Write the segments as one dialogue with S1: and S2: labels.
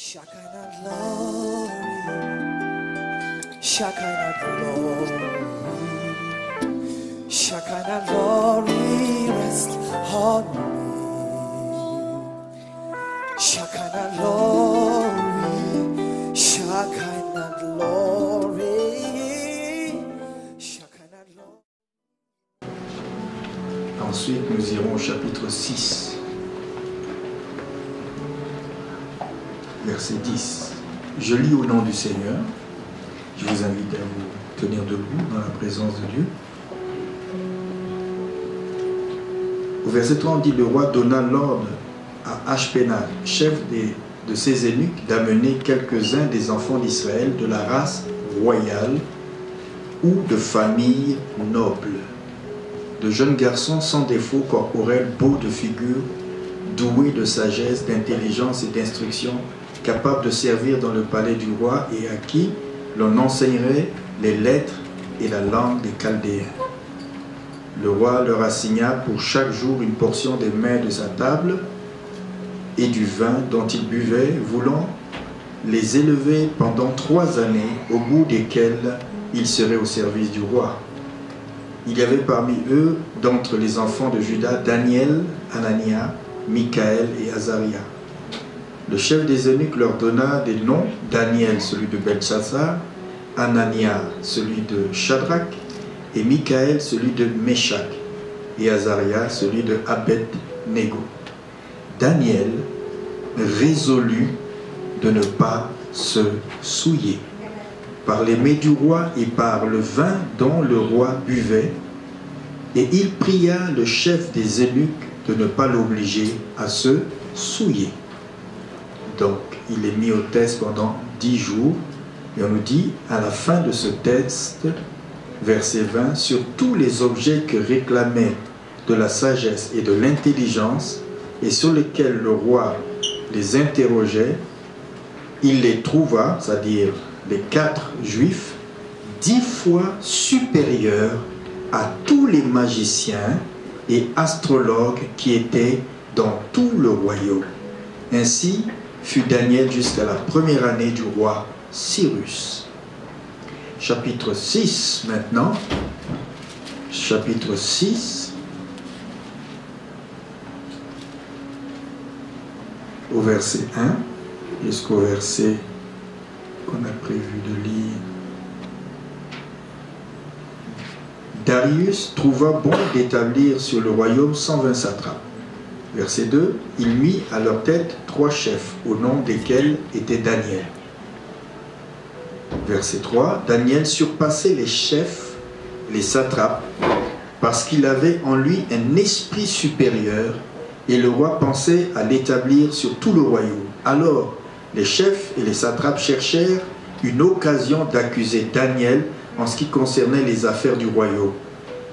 S1: Shekinah glory, Shekinah glory, Shekinah glory, rest on me. Shekinah glory, Shekinah glory, Shekinah glory.
S2: Ensuite, nous irons au chapitre 6. Verset 10. Je lis au nom du Seigneur. Je vous invite à vous tenir debout dans la présence de Dieu. Au verset 30, on dit: le roi donna l'ordre à Ashpenaz, chef de ses eunuques, d'amener quelques-uns des enfants d'Israël de la race royale ou de famille noble, de jeunes garçons sans défaut corporel, beaux de figure, doués de sagesse, d'intelligence et d'instruction, capables de servir dans le palais du roi et à qui l'on enseignerait les lettres et la langue des Chaldéens. Le roi leur assigna pour chaque jour une portion des mets de sa table et du vin dont ils buvaient, voulant les élever pendant 3 années, au bout desquelles ils seraient au service du roi. Il y avait parmi eux, d'entre les enfants de Juda, Daniel, Anania, Michaël et Azaria. Le chef des eunuques leur donna des noms: Daniel, celui de Beltchassar, Anania, celui de Shadrach, et Michaël, celui de Meshach, et Azaria, celui de Abed-Nego. Daniel résolut de ne pas se souiller par les mets du roi et par le vin dont le roi buvait, et il pria le chef des eunuques de ne pas l'obliger à se souiller. Donc, il est mis au test pendant 10 jours, et on nous dit, à la fin de ce test, verset 20, sur tous les objets que réclamaient de la sagesse et de l'intelligence, et sur lesquels le roi les interrogeait, il les trouva, c'est-à-dire les 4 juifs, 10 fois supérieurs à tous les magiciens et astrologues qui étaient dans tout le royaume. Ainsi fut Daniel jusqu'à la première année du roi Cyrus. Chapitre 6 maintenant. Chapitre 6. Au verset 1 jusqu'au verset qu'on a prévu de lire. Darius trouva bon d'établir sur le royaume 120 satrapes. Verset 2, il mit à leur tête 3 chefs, au nom desquels était Daniel. Verset 3, Daniel surpassait les chefs, les satrapes, parce qu'il avait en lui un esprit supérieur, et le roi pensait à l'établir sur tout le royaume. Alors, les chefs et les satrapes cherchèrent une occasion d'accuser Daniel en ce qui concernait les affaires du royaume.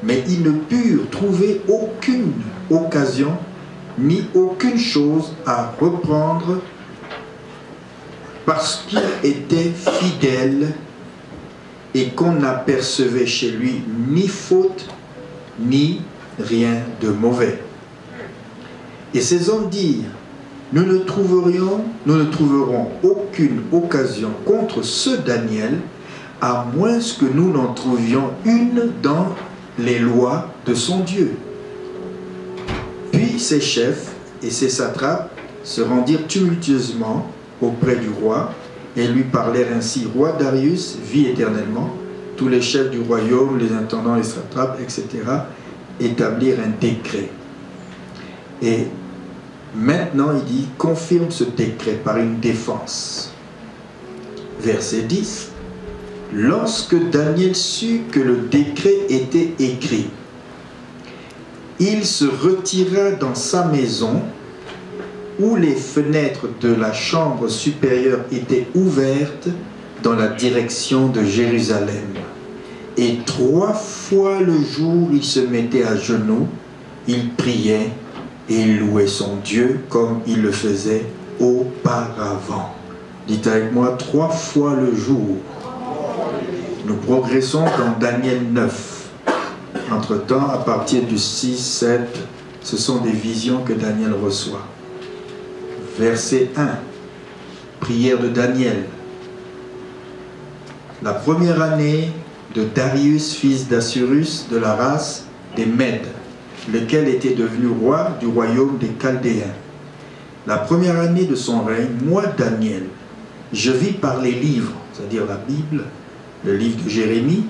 S2: Mais ils ne purent trouver aucune occasion ni aucune chose à reprendre, parce qu'il était fidèle et qu'on n'apercevait chez lui ni faute ni rien de mauvais. Et ces hommes dirent: nous ne trouverons aucune occasion contre ce Daniel, à moins que nous n'en trouvions une dans les lois de son Dieu. Puis ses chefs et ses satrapes se rendirent tumultueusement auprès du roi et lui parlèrent ainsi: Roi Darius, vis éternellement. Tous les chefs du royaume, les intendants, les satrapes, etc., établirent un décret. Et maintenant, il dit, confirme ce décret par une défense. Verset 10. Lorsque Daniel sut que le décret était écrit, il se retira dans sa maison, où les fenêtres de la chambre supérieure étaient ouvertes dans la direction de Jérusalem. Et 3 fois le jour, il se mettait à genoux, il priait et il louait son Dieu comme il le faisait auparavant. Dites avec moi, 3 fois le jour. Nous progressons dans Daniel 9. Entre-temps, à partir du 6, 7, ce sont des visions que Daniel reçoit. Verset 1. Prière de Daniel. La première année de Darius, fils d'Assurus, de la race des Mèdes, lequel était devenu roi du royaume des Chaldéens. La première année de son règne, moi, Daniel, je vis par les livres, c'est-à-dire la Bible, le livre de Jérémie,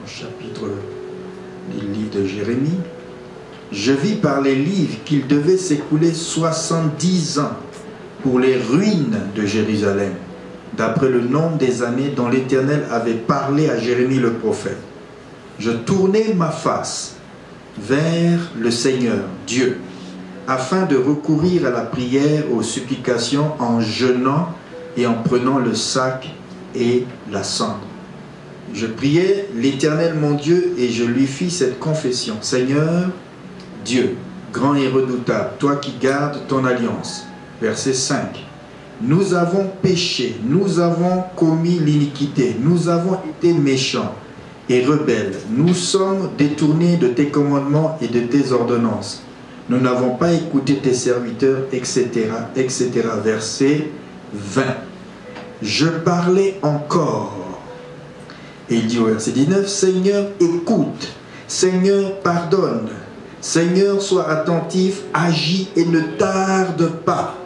S2: au chapitre du livre de Jérémie, je vis par les livres qu'il devait s'écouler 70 ans pour les ruines de Jérusalem, d'après le nombre des années dont l'Éternel avait parlé à Jérémie le prophète. Je tournai ma face vers le Seigneur, Dieu, afin de recourir à la prière, aux supplications, en jeûnant et en prenant le sac et la cendre. Je priai l'Éternel mon Dieu et je lui fis cette confession. Seigneur, Dieu, grand et redoutable, toi qui gardes ton alliance. Verset 5. Nous avons péché, nous avons commis l'iniquité, nous avons été méchants et rebelles. Nous sommes détournés de tes commandements et de tes ordonnances. Nous n'avons pas écouté tes serviteurs, etc., etc. Verset 20. Je parlais encore. Et il dit au verset 19, Seigneur, écoute. Seigneur, pardonne. Seigneur, sois attentif, agis et ne tarde pas.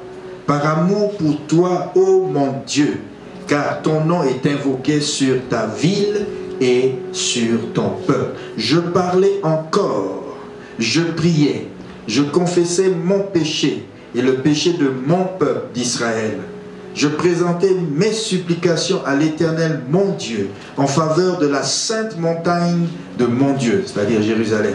S2: Par amour pour toi, ô mon Dieu, car ton nom est invoqué sur ta ville et sur ton peuple. Je parlais encore, je priais, je confessais mon péché et le péché de mon peuple d'Israël. Je présentais mes supplications à l'Éternel, mon Dieu, en faveur de la sainte montagne de mon Dieu, c'est-à-dire Jérusalem.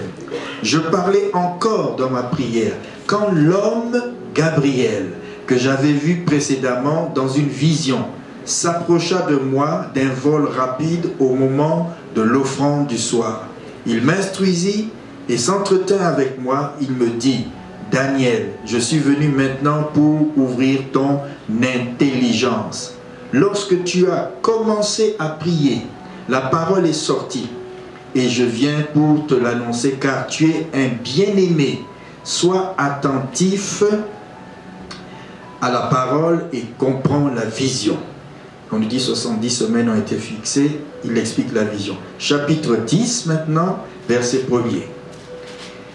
S2: Je parlais encore dans ma prière, quand l'homme Gabriel, que j'avais vu précédemment dans une vision, s'approcha de moi d'un vol rapide au moment de l'offrande du soir. Il m'instruisit et s'entretint avec moi. Il me dit, Daniel, je suis venu maintenant pour ouvrir ton intelligence. Lorsque tu as commencé à prier, la parole est sortie et je viens pour te l'annoncer car tu es un bien-aimé. Sois attentif à la parole et comprends la vision. On nous dit 70 semaines ont été fixées, il explique la vision. Chapitre 10 maintenant, verset 1er.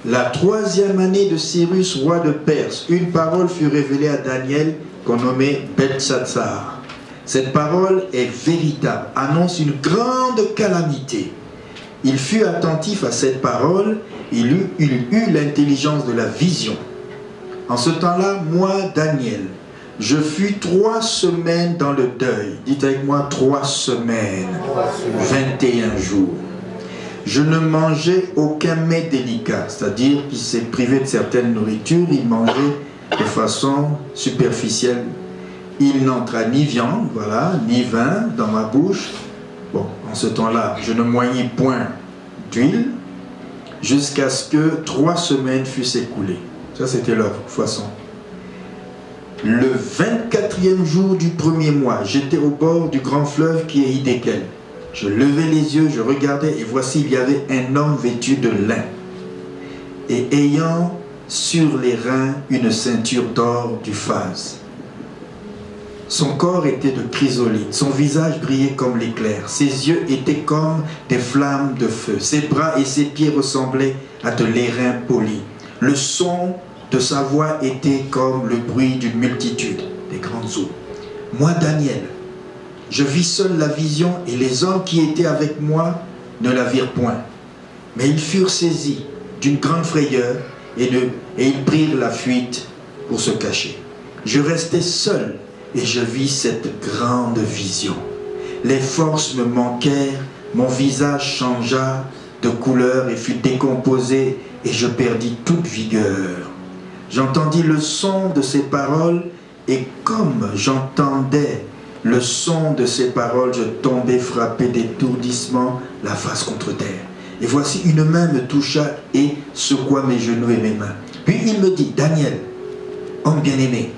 S2: La troisième année de Cyrus, roi de Perse, une parole fut révélée à Daniel qu'on nommait Beltsatsar. Cette parole est véritable, annonce une grande calamité. Il fut attentif à cette parole, il eut l'intelligence de la vision. En ce temps-là, moi, Daniel, je fus 3 semaines dans le deuil. Dites avec moi, 3 semaines, 21 jours. Je ne mangeais aucun mets délicat, c'est-à-dire qu'il s'est privé de certaines nourritures, il mangeait de façon superficielle. Il n'entra ni viande, voilà, ni vin dans ma bouche. Bon, en ce temps-là, je ne moignis point d'huile, jusqu'à ce que 3 semaines fussent écoulées. Ça, c'était leur façon. Le 24e jour du premier mois, j'étais au bord du grand fleuve qui est Hiddekel. Je levai les yeux, je regardais, et voici, il y avait un homme vêtu de lin, et ayant sur les reins une ceinture d'or du phase. Son corps était de chrysolite, son visage brillait comme l'éclair, ses yeux étaient comme des flammes de feu, ses bras et ses pieds ressemblaient à de l'airain poli. Le son de sa voix était comme le bruit d'une multitude, des grandes eaux. Moi, Daniel, je vis seul la vision et les hommes qui étaient avec moi ne la virent point. Mais ils furent saisis d'une grande frayeur et ils prirent la fuite pour se cacher. Je restai seul et je vis cette grande vision. Les forces me manquèrent, mon visage changea de couleur et fut décomposé et je perdis toute vigueur. J'entendis le son de ces paroles et comme j'entendais le son de ces paroles, je tombais frappé d'étourdissement, la face contre terre. Et voici une main me toucha et secoua mes genoux et mes mains. Puis il me dit, Daniel, homme bien-aimé,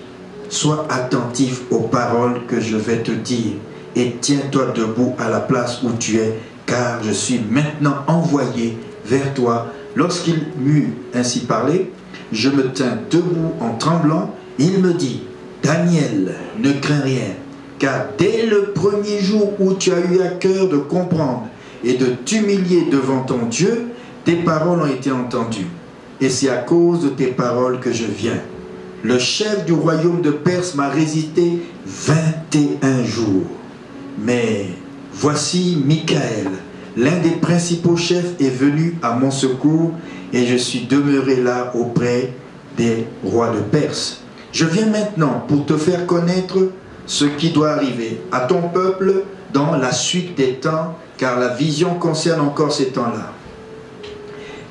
S2: sois attentif aux paroles que je vais te dire et tiens-toi debout à la place où tu es, car je suis maintenant envoyé vers toi. Lorsqu'il m'eut ainsi parlé, je me tins debout en tremblant. Il me dit, Daniel, ne crains rien. car dès le premier jour où tu as eu à cœur de comprendre et de t'humilier devant ton Dieu, tes paroles ont été entendues. Et c'est à cause de tes paroles que je viens. Le chef du royaume de Perse m'a résisté 21 jours. Mais voici Michaël, l'un des principaux chefs, est venu à mon secours et je suis demeuré là auprès des rois de Perse. Je viens maintenant pour te faire connaître ce qui doit arriver à ton peuple dans la suite des temps, car la vision concerne encore ces temps-là.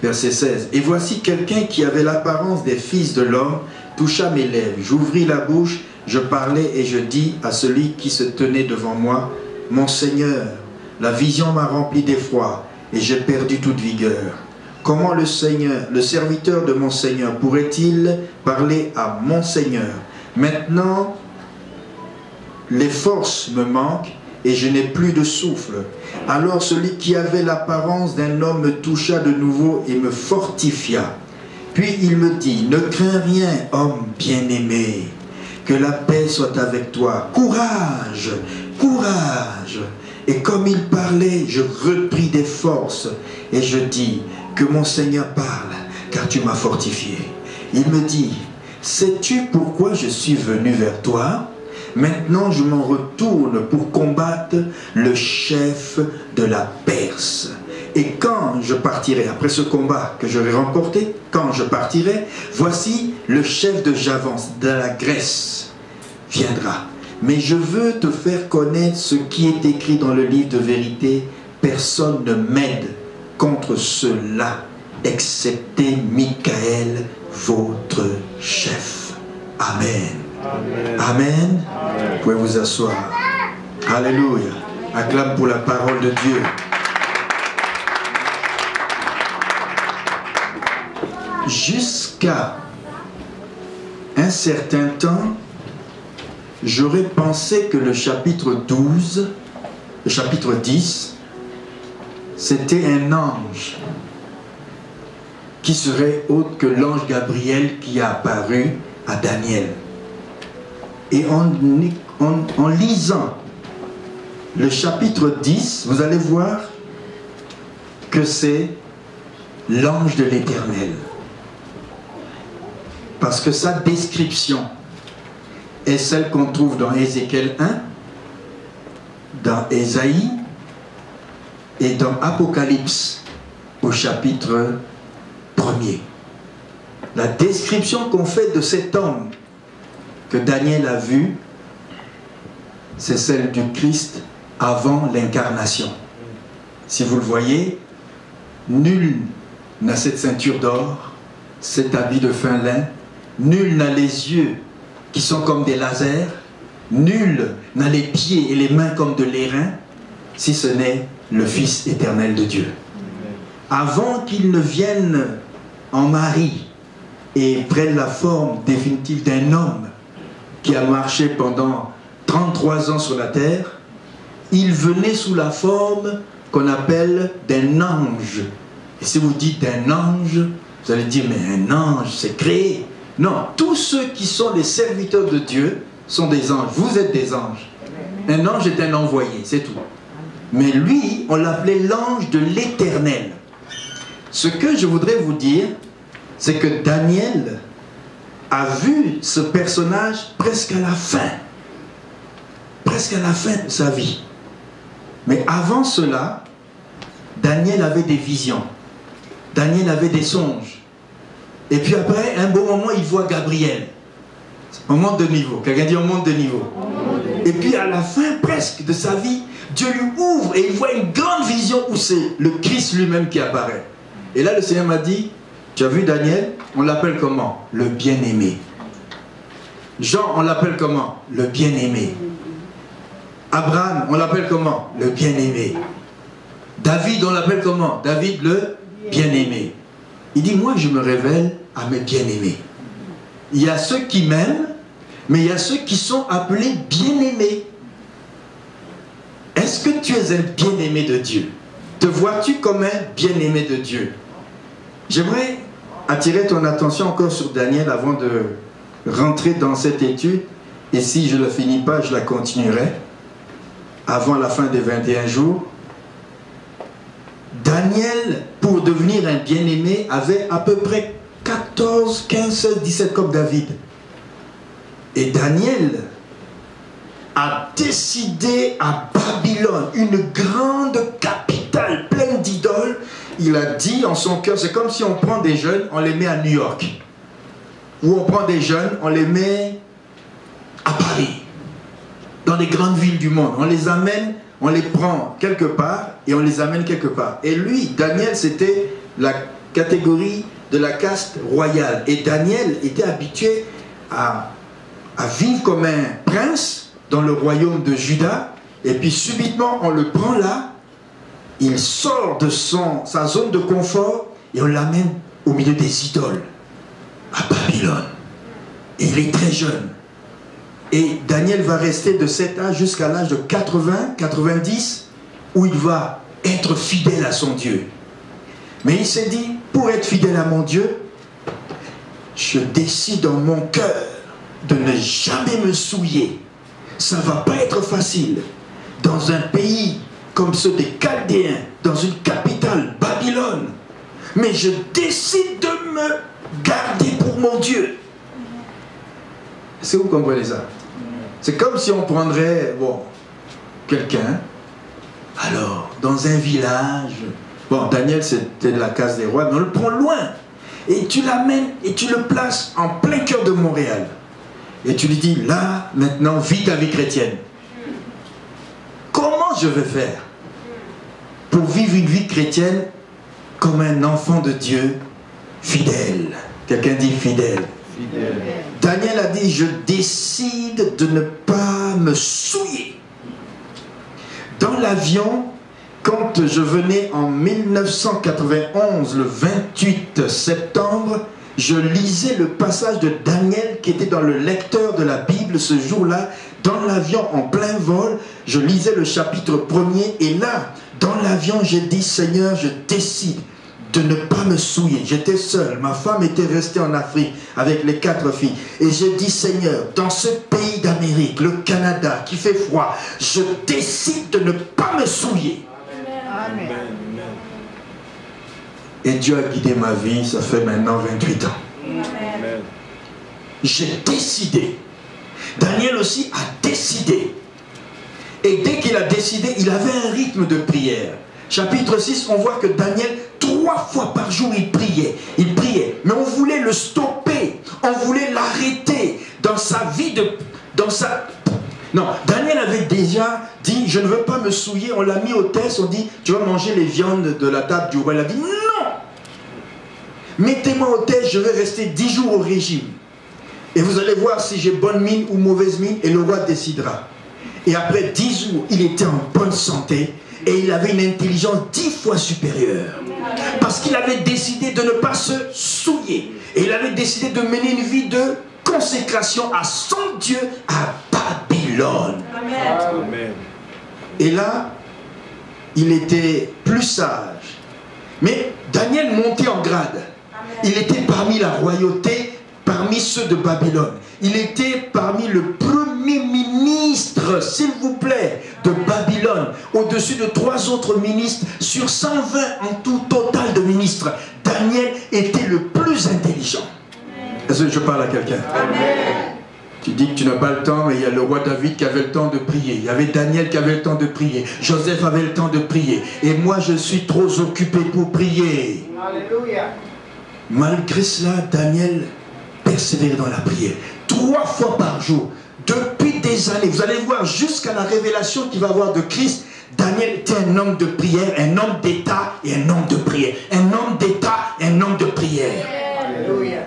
S2: Verset 16. Et voici quelqu'un qui avait l'apparence des fils de l'homme toucha mes lèvres. J'ouvris la bouche, je parlais et je dis à celui qui se tenait devant moi, mon Seigneur, la vision m'a rempli d'effroi et j'ai perdu toute vigueur. Comment le Seigneur, le serviteur de mon Seigneur, pourrait-il parler à mon Seigneur? Maintenant, les forces me manquent et je n'ai plus de souffle. Alors celui qui avait l'apparence d'un homme me toucha de nouveau et me fortifia. Puis il me dit, ne crains rien, homme bien-aimé, que la paix soit avec toi. Courage, courage. Et comme il parlait, je repris des forces et je dis, que mon Seigneur parle, car tu m'as fortifié. Il me dit, sais-tu pourquoi je suis venu vers toi? Maintenant je m'en retourne pour combattre le chef de la Perse. Et quand je partirai, après ce combat que j'aurai remporté, quand je partirai, voici le chef de Javance, de la Grèce, viendra. Mais je veux te faire connaître ce qui est écrit dans le livre de vérité. Personne ne m'aide contre cela, excepté Michaël, votre chef. Amen. Amen. Amen. Amen. Vous pouvez vous asseoir. Alléluia. Acclame pour la parole de Dieu. Jusqu'à un certain temps, j'aurais pensé que le chapitre 12, le chapitre 10, c'était un ange qui serait autre que l'ange Gabriel qui a apparu à Daniel. Et en lisant le chapitre 10, vous allez voir que c'est l'ange de l'Éternel. Parce que sa description est celle qu'on trouve dans Ézéchiel 1, dans Ésaïe et dans Apocalypse au chapitre 1er. La description qu'on fait de cet homme que Daniel a vu, c'est celle du Christ avant l'incarnation. Si vous le voyez, nul n'a cette ceinture d'or, cet habit de fin lin, nul n'a les yeux qui sont comme des lasers, nul n'a les pieds et les mains comme de l'airain, si ce n'est le Fils éternel de Dieu. Avant qu'il ne vienne en Marie et prenne la forme définitive d'un homme qui a marché pendant 33 ans sur la terre, il venait sous la forme qu'on appelle d'un ange. Et si vous dites d'un ange, vous allez dire, mais un ange, c'est créé. Non, tous ceux qui sont les serviteurs de Dieu sont des anges. Vous êtes des anges. Un ange est un envoyé, c'est tout. Mais lui, on l'appelait l'ange de l'Éternel. Ce que je voudrais vous dire, c'est que Daniel a vu ce personnage presque à la fin. Presque à la fin de sa vie. Mais avant cela, Daniel avait des visions. Daniel avait des songes. Et puis après, un bon moment, il voit Gabriel. On monte de niveau. Quelqu'un dit on monte de niveau. Et puis à la fin presque de sa vie, Dieu lui ouvre et il voit une grande vision où c'est le Christ lui-même qui apparaît. Et là, le Seigneur m'a dit, tu as vu Daniel? On l'appelle comment? Le bien-aimé. Jean, on l'appelle comment? Le bien-aimé. Abraham, on l'appelle comment? Le bien-aimé. David, on l'appelle comment? David, le bien-aimé. Il dit, moi, je me révèle à mes bien-aimés. Il y a ceux qui m'aiment, mais il y a ceux qui sont appelés bien-aimés. Est-ce que tu es un bien-aimé de Dieu? Te vois-tu comme un bien-aimé de Dieu? J'aimerais attirer ton attention encore sur Daniel avant de rentrer dans cette étude. Et si je ne la finis pas, je la continuerai avant la fin des 21 jours. Daniel, pour devenir un bien-aimé, avait à peu près 14, 15, 16, 17 comme David. Et Daniel a décidé à Babylone, une grande capitale pleine d'idoles. Il a dit en son cœur, c'est comme si on prend des jeunes, on les met à New York. Ou on prend des jeunes, on les met à Paris, dans les grandes villes du monde. On les amène, on les prend quelque part et on les amène quelque part. Et lui, Daniel, c'était la catégorie de la caste royale. Et Daniel était habitué à vivre comme un prince dans le royaume de Juda. Et puis subitement, on le prend là, il sort de sa zone de confort et on l'amène au milieu des idoles, à Babylone. Et il est très jeune. Et Daniel va rester de cet âge jusqu'à l'âge de 80, 90, où il va être fidèle à son Dieu. Mais il s'est dit, pour être fidèle à mon Dieu, je décide dans mon cœur de ne jamais me souiller. Ça ne va pas être facile. Dans un pays comme ceux des Chaldéens, dans une capitale, Babylone. Mais je décide de me garder pour mon Dieu. Est-ce que vous comprenez ça? C'est comme si on prendrait, bon, quelqu'un, alors, dans un village, bon, Daniel c'était de la case des rois, mais on le prend loin, et tu l'amènes, et tu le places en plein cœur de Montréal, et tu lui dis, là, maintenant, vis ta vie chrétienne. Comment je vais faire pour vivre une vie chrétienne comme un enfant de Dieu fidèle? Quelqu'un dit fidèle. Daniel a dit, je décide de ne pas me souiller. Dans l'avion, quand je venais en 1991, le 28 septembre, je lisais le passage de Daniel qui était dans le lecteur de la Bible ce jour-là. Dans l'avion, en plein vol, je lisais le chapitre 1er et là, dans l'avion, j'ai dit, Seigneur, je décide de ne pas me souiller. J'étais seul, ma femme était restée en Afrique avec les 4 filles. Et j'ai dit, Seigneur, dans ce pays d'Amérique, le Canada, qui fait froid, je décide de ne pas me souiller. Amen. Et Dieu a guidé ma vie, ça fait maintenant 28 ans. Amen. J'ai décidé. Daniel aussi a décidé. Et dès qu'il a décidé, il avait un rythme de prière. Chapitre 6, on voit que Daniel, 3 fois par jour, il priait. Il priait. Mais on voulait le stopper. On voulait l'arrêter dans sa vie de... Non, Daniel avait déjà dit, je ne veux pas me souiller. On l'a mis au test, on dit, tu vas manger les viandes de la table du roi. Il a dit, non. Mettez-moi au test, je vais rester 10 jours au régime. Et vous allez voir si j'ai bonne mine ou mauvaise mine, et le roi décidera. Et après 10 jours, il était en bonne santé. Et il avait une intelligence 10 fois supérieure. Parce qu'il avait décidé de ne pas se souiller. Et il avait décidé de mener une vie de consécration à son Dieu à Babylone. Amen. Et là, il était plus sage. Mais Daniel montait en grade. Il était parmi la royauté, parmi ceux de Babylone. Il était parmi le premier ministre, s'il vous plaît, de Babylone, au-dessus de 3 autres ministres, sur 120 en tout total de ministres. Daniel était le plus intelligent. Est-ce que je parle à quelqu'un? Tu dis que tu n'as pas le temps, mais il y a le roi David qui avait le temps de prier. Il y avait Daniel qui avait le temps de prier. Joseph avait le temps de prier. Et moi, je suis trop occupé pour prier. Alléluia. Malgré cela, Daniel persévérait dans la prière. 3 fois par jour, depuis des années. Vous allez voir jusqu'à la révélation qu'il va avoir de Christ. Daniel était un homme de prière, un homme d'état et un homme de prière. Un homme d'état et un homme de prière. Alléluia.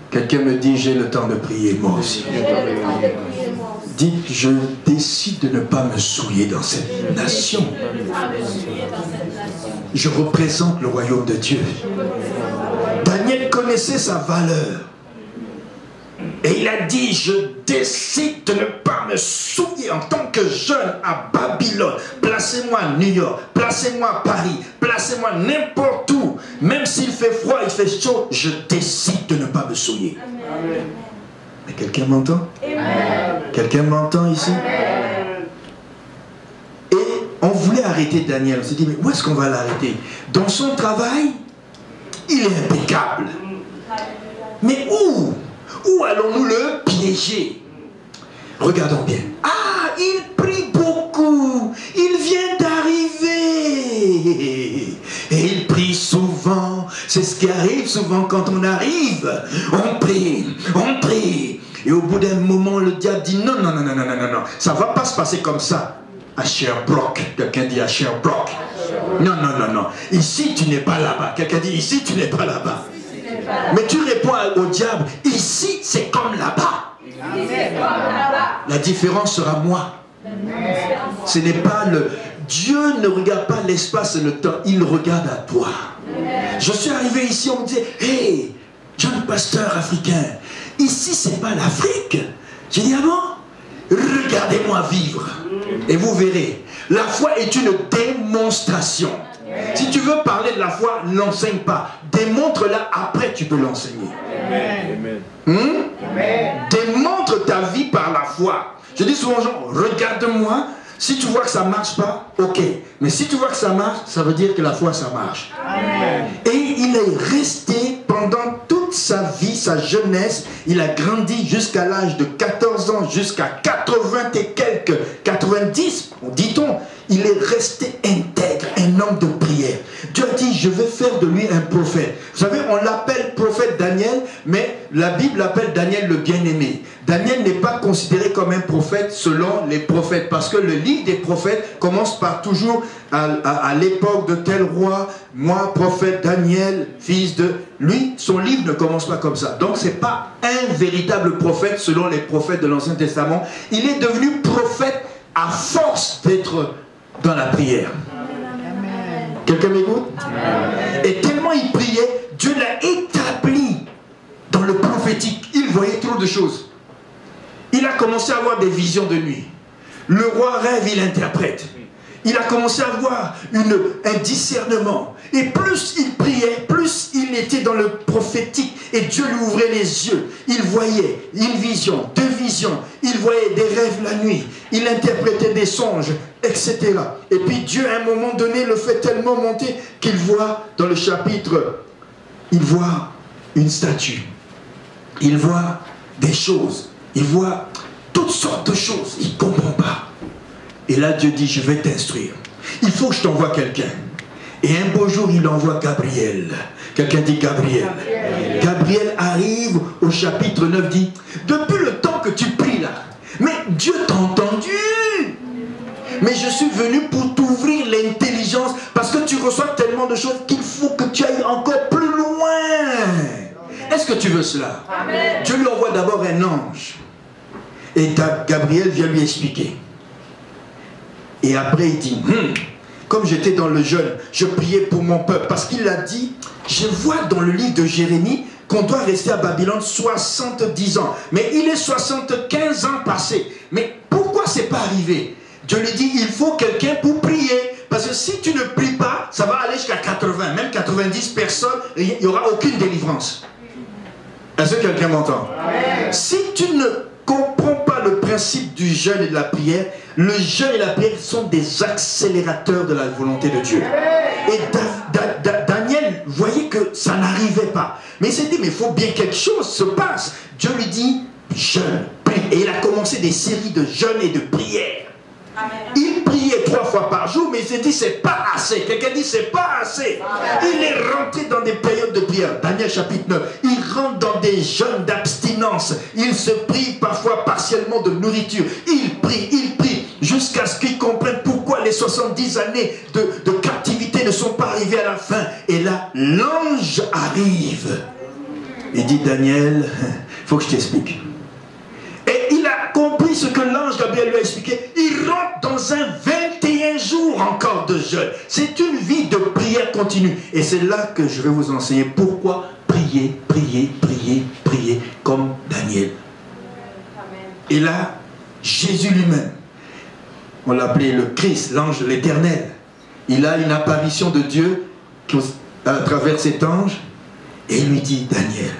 S2: Quelqu'un me dit, j'ai le temps de prier, moi aussi. Dites, je décide de ne pas me souiller dans cette nation. Je représente le royaume de Dieu. Daniel connaissait sa valeur. Et il a dit, je décide de ne pas me souiller en tant que jeune à Babylone. Placez-moi à New York, placez-moi à Paris, placez-moi n'importe où. Même s'il fait froid, il fait chaud, je décide de ne pas me souiller. Amen. Mais quelqu'un m'entend? Quelqu'un m'entend ici? Et on voulait arrêter Daniel. On s'est dit, mais où est-ce qu'on va l'arrêter? Dans son travail, il est impeccable. Mais où? Où allons-nous le piéger? Regardons bien. Ah, il prie beaucoup. Il vient d'arriver. Et il prie souvent. C'est ce qui arrive souvent quand on arrive. On prie, on prie. Et au bout d'un moment, le diable dit non, non, non, non, non, non, non. Ça ne va pas se passer comme ça. À Sherbrooke. Quelqu'un dit à Sherbrooke. Non, non, non, non. Ici, tu n'es pas là-bas. Quelqu'un dit ici, tu n'es pas là-bas. Mais tu réponds au diable, ici, c'est comme là-bas. La différence sera moi. Ce n'est pas le... Dieu ne regarde pas l'espace et le temps, il regarde à toi. Je suis arrivé ici, on me dit, hey, John Pasteur africain, ici c'est pas l'Afrique. J'ai dit, ah bon? Regardez-moi vivre. Et vous verrez, la foi est une démonstration. Si tu veux parler de la foi, n'enseigne pas. Démontre-la, après tu peux l'enseigner. Démontre ta vie par la foi. Je dis souvent aux gens, regarde-moi. Si tu vois que ça ne marche pas, ok. Mais si tu vois que ça marche, ça veut dire que la foi, ça marche. Amen. Et il est resté pendant toute sa vie, sa jeunesse. Il a grandi jusqu'à l'âge de 14 ans, jusqu'à 80 et quelques, 90, dit-on. Il est resté intègre, un homme de prière. Dieu a dit, je vais faire de lui un prophète. Vous savez, on l'appelle prophète Daniel, mais la Bible l'appelle Daniel le bien-aimé. Daniel n'est pas considéré comme un prophète selon les prophètes, parce que le livre des prophètes commence par toujours à l'époque de tel roi, moi, prophète Daniel, fils de... Lui, son livre ne commence pas comme ça. Donc, ce n'est pas un véritable prophète selon les prophètes de l'Ancien Testament. Il est devenu prophète à force d'être dans la prière. Quelqu'un m'écoute? Et tellement il priait, Dieu l'a établi dans le prophétique. Il voyait trop de choses. Il a commencé à avoir des visions de nuit. Le roi rêve, il interprète. Il a commencé à avoir un discernement. Et plus il priait, plus il était dans le prophétique. Et Dieu lui ouvrait les yeux. Il voyait une vision, deux visions. Il voyait des rêves la nuit. Il interprétait des songes, etc. Et puis Dieu, à un moment donné, le fait tellement monter qu'il voit dans le chapitre, il voit une statue. Il voit des choses. Il voit toutes sortes de choses. Il ne comprend pas. Et là, Dieu dit, je vais t'instruire. Il faut que je t'envoie quelqu'un. Et un beau jour, il envoie Gabriel. Quelqu'un dit Gabriel. Gabriel arrive au chapitre 9, dit, depuis le temps que tu pries là, mais Dieu t'a entendu. Mais je suis venu pour t'ouvrir l'intelligence, parce que tu reçois tellement de choses qu'il faut que tu ailles encore plus loin. Est-ce que tu veux cela? Amen. Dieu lui envoie d'abord un ange. Et Gabriel vient lui expliquer. Et après il dit, comme j'étais dans le jeûne, je priais pour mon peuple. Parce qu'il a dit, je vois dans le livre de Jérémie qu'on doit rester à Babylone 70 ans. Mais il est 75 ans passés. Mais pourquoi c'est pas arrivé? Dieu lui dit, il faut quelqu'un pour prier. Parce que si tu ne pries pas, ça va aller jusqu'à 80, même 90 personnes, et il n'y aura aucune délivrance. Est-ce que quelqu'un m'entend? Si tu ne comprends pas le principe du jeûne et de la prière, le jeûne et la prière sont des accélérateurs de la volonté de Dieu. Et Daniel voyait que ça n'arrivait pas. Mais il s'est dit, mais il faut bien quelque chose se passe. Dieu lui dit, jeûne, prie. Et il a commencé des séries de jeûnes et de prières. Il priait 3 fois par jour, mais il s'est dit, c'est pas assez. Quelqu'un dit, c'est pas assez. Il est rentré dans des périodes de prière. Daniel chapitre 9, il rentre dans des jeûnes d'abstinence. Il se prive parfois partiellement de nourriture. Il prie, jusqu'à ce qu'il comprenne pourquoi les 70 années de captivité ne sont pas arrivées à la fin. Et là, l'ange arrive. Il dit, Daniel, il faut que je t'explique. Et il a compris ce que l'ange Gabriel lui a expliqué. Il rentre dans un 21 jours encore de jeûne. C'est une vie de prière continue. Et c'est là que je vais vous enseigner pourquoi prier, prier, prier, prier comme Daniel. Et là, Jésus lui-même, on l'appelait le Christ, l'ange de l'Éternel. Il a une apparition de Dieu à travers cet ange. Et il lui dit, Daniel,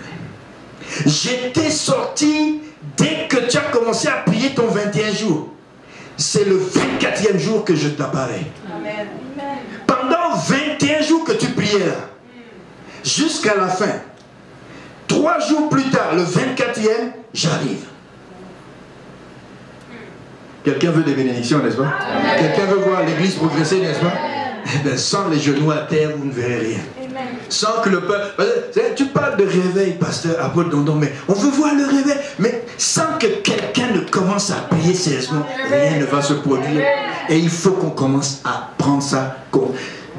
S2: j'étais sorti dès que tu as commencé à prier ton 21 jours, c'est le 24e jour que je t'apparais. Pendant 21 jours que tu priais là, jusqu'à la fin, 3 jours plus tard, le 24e, j'arrive. Quelqu'un veut des bénédictions, n'est-ce pas? Quelqu'un veut voir l'église progresser, n'est-ce pas? Eh bien, sans les genoux à terre, vous ne verrez rien. Sans que le peuple... Tu parles de réveil, pasteur Apôtre Dondon, mais on veut voir le réveil. Mais sans que quelqu'un ne commence à prier sérieusement, rien ne va se produire. Et il faut qu'on commence à prendre ça.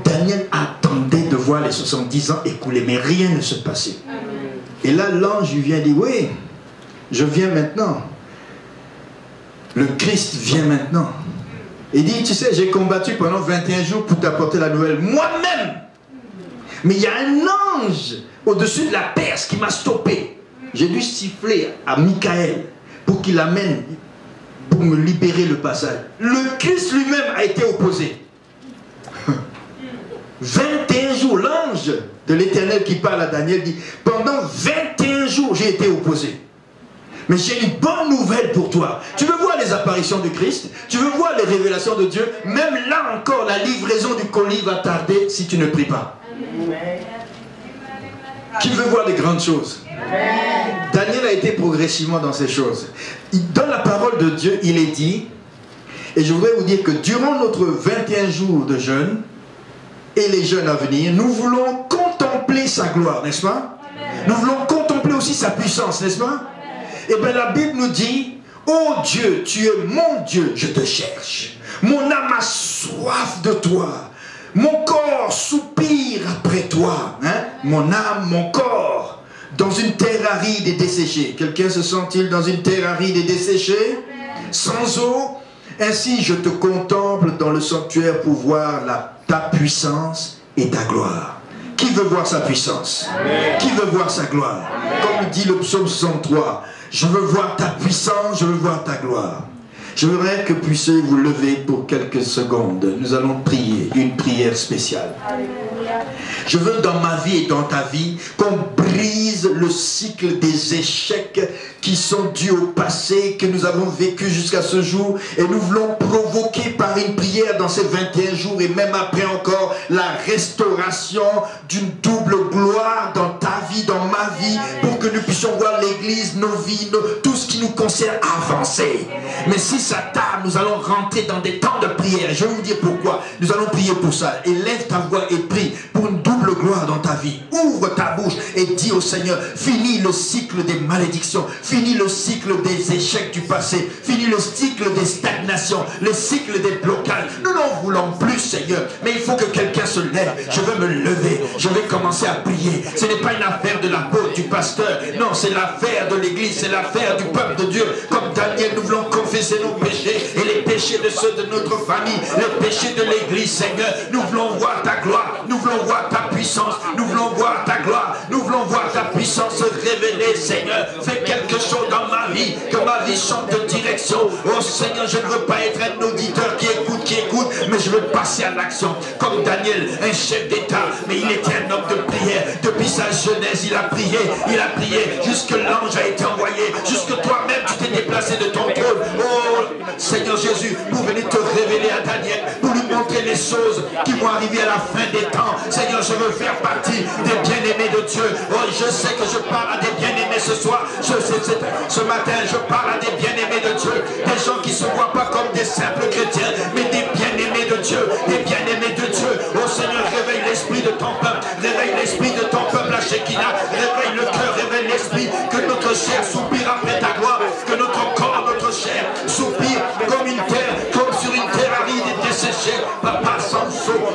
S2: Daniel attendait de voir les 70 ans écoulés, mais rien ne se passait. Et là, l'ange lui vient dire, oui, je viens maintenant. Le Christ vient maintenant. Il dit, tu sais, j'ai combattu pendant 21 jours pour t'apporter la nouvelle moi-même. Mais il y a un ange au-dessus de la Perse qui m'a stoppé. J'ai dû siffler à Michael pour qu'il amène, pour me libérer le passage. Le Christ lui-même a été opposé. 21 jours, l'ange de l'Éternel qui parle à Daniel dit, pendant 21 jours j'ai été opposé. Mais j'ai une bonne nouvelle pour toi. Tu veux voir les apparitions du Christ? Tu veux voir les révélations de Dieu? Même là encore, la livraison du colis va tarder si tu ne pries pas. Qui veut voir des grandes choses? Daniel a été progressivement dans ces choses. Dans la parole de Dieu, il est dit, et je voudrais vous dire que durant notre 21 jours de jeûne, et les jeûnes à venir, nous voulons contempler sa gloire, n'est-ce pas? Nous voulons contempler aussi sa puissance, n'est-ce pas? Et bien la Bible nous dit, oh Dieu, tu es mon Dieu, je te cherche. Mon âme a soif de toi. Mon corps soupire après toi. Hein? Mon âme, mon corps, dans une terre aride et desséchée. Quelqu'un se sent-il dans une terre aride et desséchée? Sans eau? Ainsi je te contemple dans le sanctuaire pour voir ta puissance et ta gloire. Qui veut voir sa puissance? Qui veut voir sa gloire? Comme dit le psaume 63, je veux voir ta puissance, je veux voir ta gloire. Je voudrais que puissiez vous lever pour quelques secondes. Nous allons prier une prière spéciale. Je veux dans ma vie et dans ta vie qu'on brise le cycle des échecs qui sont dus au passé, que nous avons vécu jusqu'à ce jour, et nous voulons provoquer par une prière dans ces 21 jours et même après encore la restauration d'une double gloire dans ta vie, dans ma vie, pour que nous puissions voir l'église, nos vies, tout ce qui nous concerne avancer. Mais si ça tarde, nous allons rentrer dans des temps de prière. Je vais vous dire pourquoi. Nous allons prier pour ça. Et lève ta voix et prie pour une double gloire dans ta vie. Ouvre ta bouche et dis au Seigneur, finis le cycle des malédictions, finis le cycle des échecs du passé, finis le cycle des stagnations, le cycle des blocages. Nous n'en voulons plus, Seigneur, mais il faut que quelqu'un se lève. Je veux me lever, je vais commencer à prier. Ce n'est pas une affaire de l'apôtre, du pasteur, non, c'est l'affaire de l'église, c'est l'affaire du peuple de Dieu. Comme Daniel, nous voulons confesser nos péchés et les péchés de ceux de notre famille, les péchés de l'église, Seigneur. Nous voulons voir ta gloire, nous voulons voir ta puissance, nous voulons voir ta gloire, nous voulons voir ta puissance se révéler, Seigneur. Fais quelque chose dans ma vie, que ma vie change de direction. Oh Seigneur, je ne veux pas être un auditeur qui écoute, mais je veux passer à l'action. Comme Daniel, un chef d'État, mais il était un homme de prière. Depuis sa jeunesse, il a prié, jusque l'ange a été envoyé, jusque toi-même tu t'es déplacé de ton trône. Oh Seigneur Jésus, pour venir te révéler à Daniel, pour lui montrer les choses qui vont arriver à la fin des temps. Seigneur, je veux faire partie des bien-aimés de Dieu. Oh, je sais que je parle à des bien-aimés ce soir. Ce matin, je parle à des bien-aimés de Dieu. Des gens qui ne se voient pas comme des simples chrétiens, mais des bien-aimés de Dieu. Des bien-aimés de Dieu. Oh Seigneur, réveille l'esprit de ton peuple. Réveille l'esprit de ton peuple à Shekinah. Réveille le cœur, réveille l'esprit. Que notre chair soupire après ta gloire. Que notre corps, notre chair soupire comme une terre, comme sur une terre aride et desséchée. Papa, sans eau,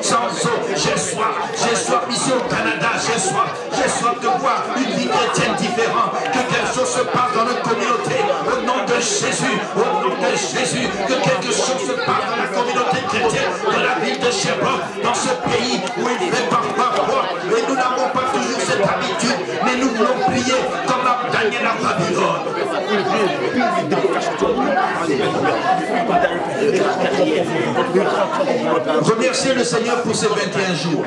S2: j'ai soif ici au Canada, j'ai soif de voir une vie chrétienne différente, que quelque chose se passe dans notre communauté, au nom de Jésus, que quelque chose se passe dans la communauté chrétienne, dans la ville de Sherbrooke, dans ce pays où il fait parfois froid, et nous n'avons pas toujours cette habitude, mais nous voulons prier comme Daniel à Babylone. Remerciez le Seigneur pour ces 21 jours.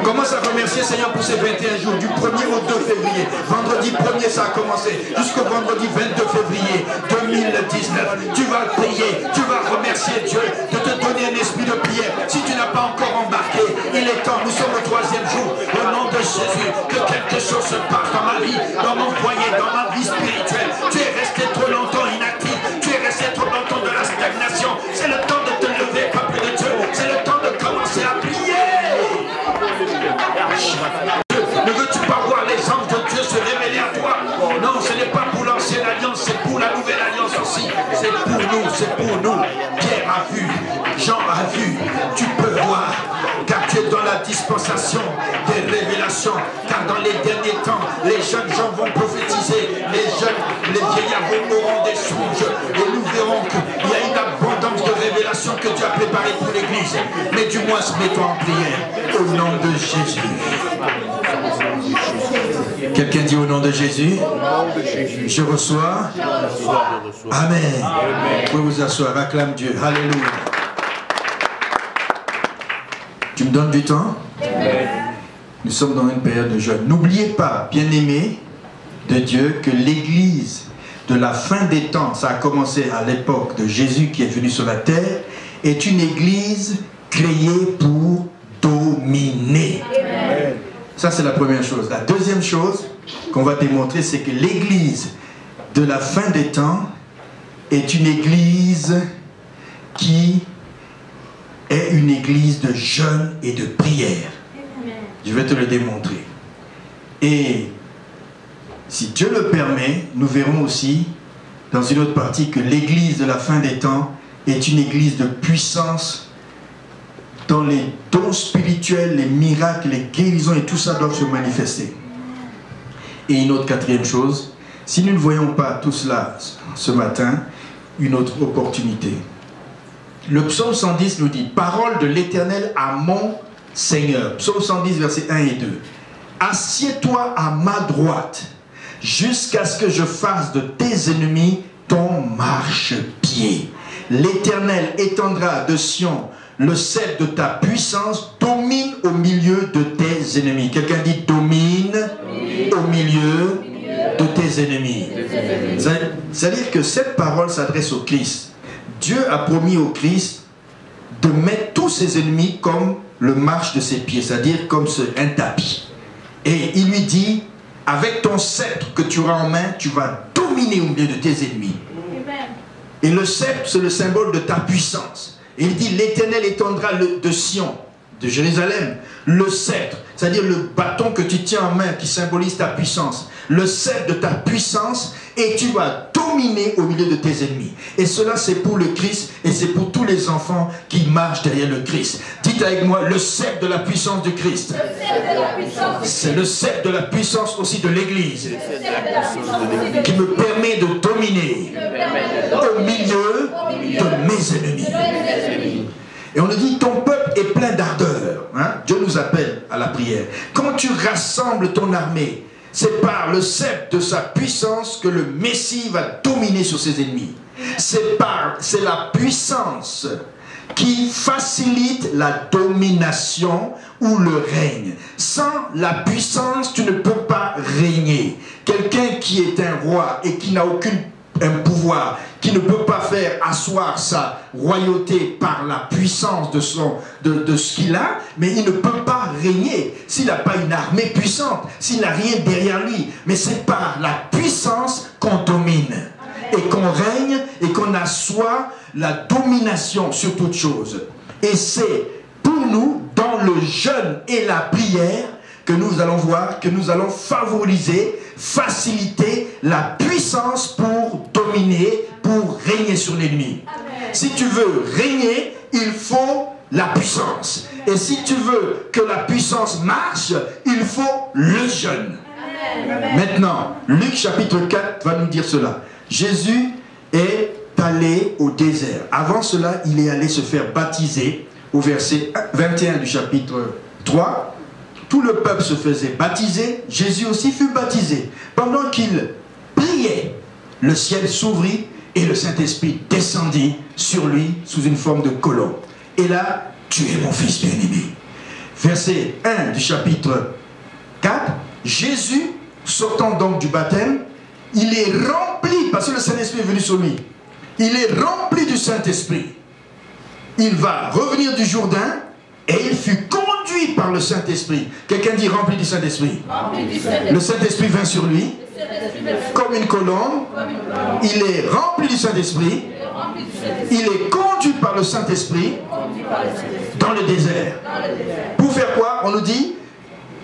S2: Commence à remercier le Seigneur pour ces 21 jours, du 1er au 2 février. Vendredi 1er, ça a commencé, jusqu'au vendredi 22 février 2019. Tu vas prier, tu vas remercier Dieu de te donner un esprit de prière. Si tu n'as pas encore embarqué, il est temps, nous sommes au 3e jour. Au nom de Jésus, que quelque chose se passe dans ma vie, dans mon foyer, dans ma vie spirituelle. Tu es resté trop longtemps inactif, tu es resté trop longtemps de la stagnation. C'est le temps de te lever, peuple de Dieu. C'est le temps de commencer à prier. Ne veux-tu pas voir les anges de Dieu se révéler à toi? Non, ce n'est pas pour l'ancienne alliance, c'est pour la nouvelle alliance aussi. C'est pour nous, c'est pour nous. Pierre a vu, Jean a vu. Tu peux voir, car tu es dans la dispensation des révélations. Car dans les derniers temps, les jeunes gens vont prophétiser. Les vieillards auront des songes. Et nous verrons qu'il y a une abondance de révélations que Dieu a préparées pour l'Église. Mais du moins, mets-toi en prière au nom de Jésus. Quelqu'un dit au nom de Jésus, je reçois. Amen. Vous pouvez vous asseoir, acclame Dieu. Alléluia. Tu me donnes du temps? Nous sommes dans une période de jeûne. N'oubliez pas, bien-aimés de Dieu, que l'Église de la fin des temps, ça a commencé à l'époque de Jésus qui est venu sur la terre, est une Église créée pour dominer. Amen. Ça, c'est la première chose. La deuxième chose qu'on va démontrer, c'est que l'Église de la fin des temps est une Église qui est une Église de jeûne et de prière. Je vais te le démontrer. Et si Dieu le permet, nous verrons aussi dans une autre partie que l'Église de la fin des temps est une Église de puissance dans les dons spirituels, les miracles, les guérisons et tout ça doivent se manifester. Et une autre quatrième chose, si nous ne voyons pas tout cela ce matin, une autre opportunité. Le psaume 110 nous dit, parole de l'Éternel à mon Seigneur. Psaume 110, versets 1 et 2. Assieds-toi à ma droite, jusqu'à ce que je fasse de tes ennemis ton marchepied. L'Éternel étendra de Sion le sceptre de ta puissance, domine au milieu de tes ennemis. Quelqu'un dit domine au milieu de tes ennemis. C'est-à-dire que cette parole s'adresse au Christ. Dieu a promis au Christ de mettre tous ses ennemis comme le marche de ses pieds, c'est-à-dire comme un tapis. Et il lui dit, avec ton sceptre que tu auras en main, tu vas dominer au milieu de tes ennemis. Et le sceptre, c'est le symbole de ta puissance. Et il dit, l'Éternel étendra de Sion, de Jérusalem, le sceptre, c'est-à-dire le bâton que tu tiens en main qui symbolise ta puissance, le sceptre de ta puissance, et tu vas dominer au milieu de tes ennemis. Et cela, c'est pour le Christ et c'est pour tous les enfants qui marchent derrière le Christ. Dites avec moi, le sceptre de la puissance du Christ. C'est le sceptre de la puissance aussi de l'Église qui me permet de dominer au milieu de mes ennemis. Et on nous dit, ton peuple est plein d'ardeur. Hein? Dieu nous appelle à la prière. Quand tu rassembles ton armée, c'est par le sceptre de sa puissance que le Messie va dominer sur ses ennemis. C'est la puissance qui facilite la domination ou le règne. Sans la puissance, tu ne peux pas régner. Quelqu'un qui est un roi et qui n'a aucun pouvoir, qui ne peut pas faire asseoir sa royauté par la puissance de ce qu'il a, mais il ne peut pas régner s'il n'a pas une armée puissante, s'il n'a rien derrière lui. Mais c'est par la puissance qu'on domine et qu'on règne et qu'on assoit la domination sur toute chose. Et c'est pour nous, dans le jeûne et la prière, que nous allons voir, que nous allons favoriser, faciliter la puissance pour dominer, pour régner sur l'ennemi. Si tu veux régner, il faut la puissance. Et si tu veux que la puissance marche, il faut le jeûne. Maintenant, Luc chapitre 4 va nous dire cela. Jésus est allé au désert. Avant cela, il est allé se faire baptiser au verset 21 du chapitre 3. Tout le peuple se faisait baptiser, Jésus aussi fut baptisé. Pendant qu'il priait, le ciel s'ouvrit Et le Saint-Esprit descendit sur lui sous une forme de colombe. Et là, tu es mon fils bien-aimé. Verset 1 du chapitre 4. Jésus, sortant donc du baptême, il est rempli, parce que le Saint-Esprit est venu sur lui. Il est rempli du Saint-Esprit. Il va revenir du Jourdain et il fut conduit par le Saint-Esprit. Quelqu'un dit rempli du Saint-Esprit. Le Saint-Esprit vint sur lui comme une colombe. Il est rempli du Saint-Esprit. Il est conduit par le Saint-Esprit dans le désert. Pour faire quoi? On nous dit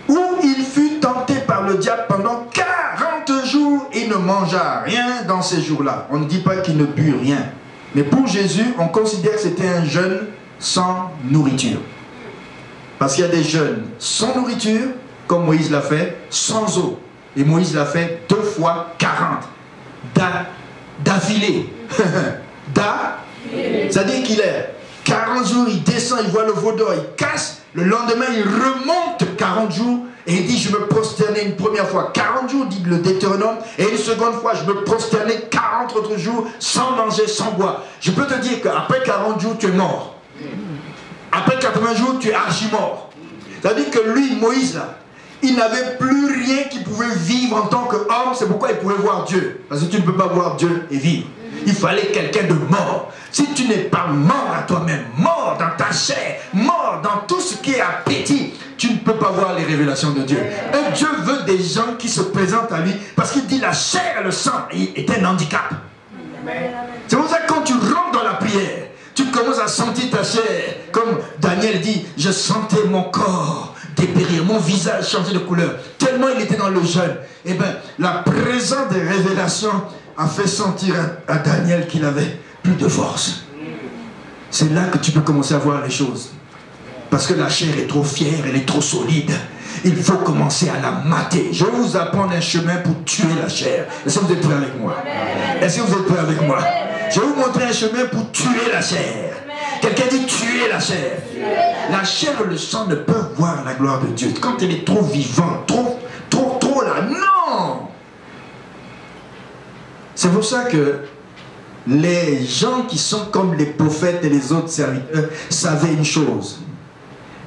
S2: où il fut tenté par le diable pendant 40 jours. Il ne mangea rien dans ces jours-là. On ne dit pas qu'il ne but rien. Mais pour Jésus, on considère que c'était un jeûne sans nourriture. Parce qu'il y a des jeûnes sans nourriture, comme Moïse l'a fait, sans eau. Et Moïse l'a fait 2 fois 40. D'affilée. C'est-à-dire qu'il est 40 jours, il descend, il voit le veau d'or, il casse. Le lendemain, il remonte 40 jours et il dit, je me prosternais une première fois 40 jours, dit le Deutéronome, et une seconde fois, je me prosternais 40 autres jours sans manger, sans boire. Je peux te dire qu'après 40 jours, tu es mort. Après 80 jours, tu es archi-mort. C'est-à-dire que lui, Moïse, là, il n'avait plus rien qui pouvait vivre en tant qu'homme. C'est pourquoi il pouvait voir Dieu. Parce que tu ne peux pas voir Dieu et vivre. Il fallait quelqu'un de mort. Si tu n'es pas mort à toi-même, mort dans ta chair, mort dans tout ce qui est appétit, tu ne peux pas voir les révélations de Dieu. Et Dieu veut des gens qui se présentent à lui, parce qu'il dit la chair et le sang est un handicap. C'est pour ça que quand tu rentres dans la prière, tu commences à sentir ta chair, comme Daniel dit, je sentais mon corps dépérir, mon visage changer de couleur, tellement il était dans le jeûne. Et bien, la présence des révélations a fait sentir à Daniel qu'il avait plus de force. C'est là que tu peux commencer à voir les choses. Parce que la chair est trop fière, elle est trop solide. Il faut commencer à la mater. Je vais vous apprendre un chemin pour tuer la chair. Est-ce que vous êtes prêts avec moi? Est-ce que vous êtes prêts avec moi? Je vais vous montrer un chemin pour tuer la chair. Quelqu'un dit tuer la chair. La chair et le sang ne peuvent voir la gloire de Dieu. Quand elle est trop vivante, trop là, non! C'est pour ça que les gens qui sont comme les prophètes et les autres serviteurs savaient une chose.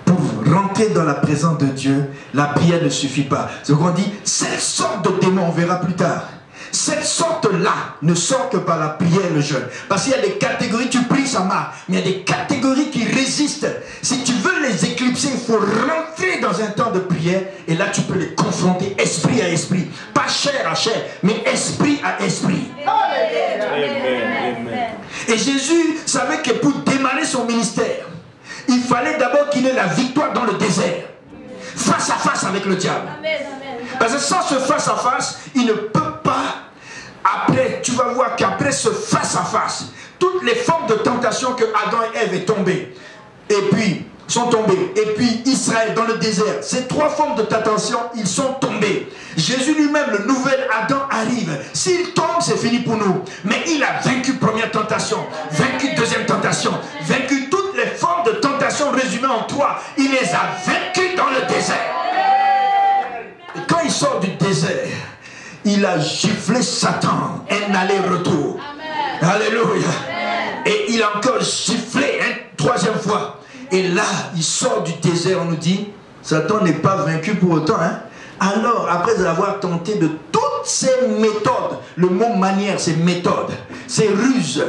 S2: Pour rentrer dans la présence de Dieu, la prière ne suffit pas. C'est qu'on dit, cette sorte de démon, on verra plus tard. Cette sorte-là ne sort que par la prière et le jeûne. Parce qu'il y a des catégories, tu pries, ça marche. Mais il y a des catégories qui résistent. Si tu veux les éclipser, il faut rentrer dans un temps de prière. Et là, tu peux les confronter esprit à esprit. Pas chair à chair, mais esprit à esprit. Et Jésus savait que pour démarrer son ministère, il fallait d'abord qu'il ait la victoire dans le désert. Face à face avec le diable. Parce que sans ce face à face, il ne peut pas. Après, tu vas voir qu'après ce face à face, toutes les formes de tentation que Adam et Ève est tombés, et puis sont tombés, et puis Israël dans le désert, ces 3 formes de tentation, ils sont tombés. Jésus lui-même, le nouvel Adam, arrive. S'il tombe, c'est fini pour nous. Mais il a vaincu première tentation, vaincu deuxième tentation, vaincu toutes les formes de tentation résumées en 3. Il les a vaincus dans le désert. Et quand il sort du désert, il a giflé Satan, un aller-retour. Alléluia. Et il a encore giflé une 3e fois. Et là, il sort du désert, on nous dit, Satan n'est pas vaincu pour autant. Hein? Alors, après avoir tenté de toutes ces méthodes, le mot manière, c'est méthode, c'est ruse,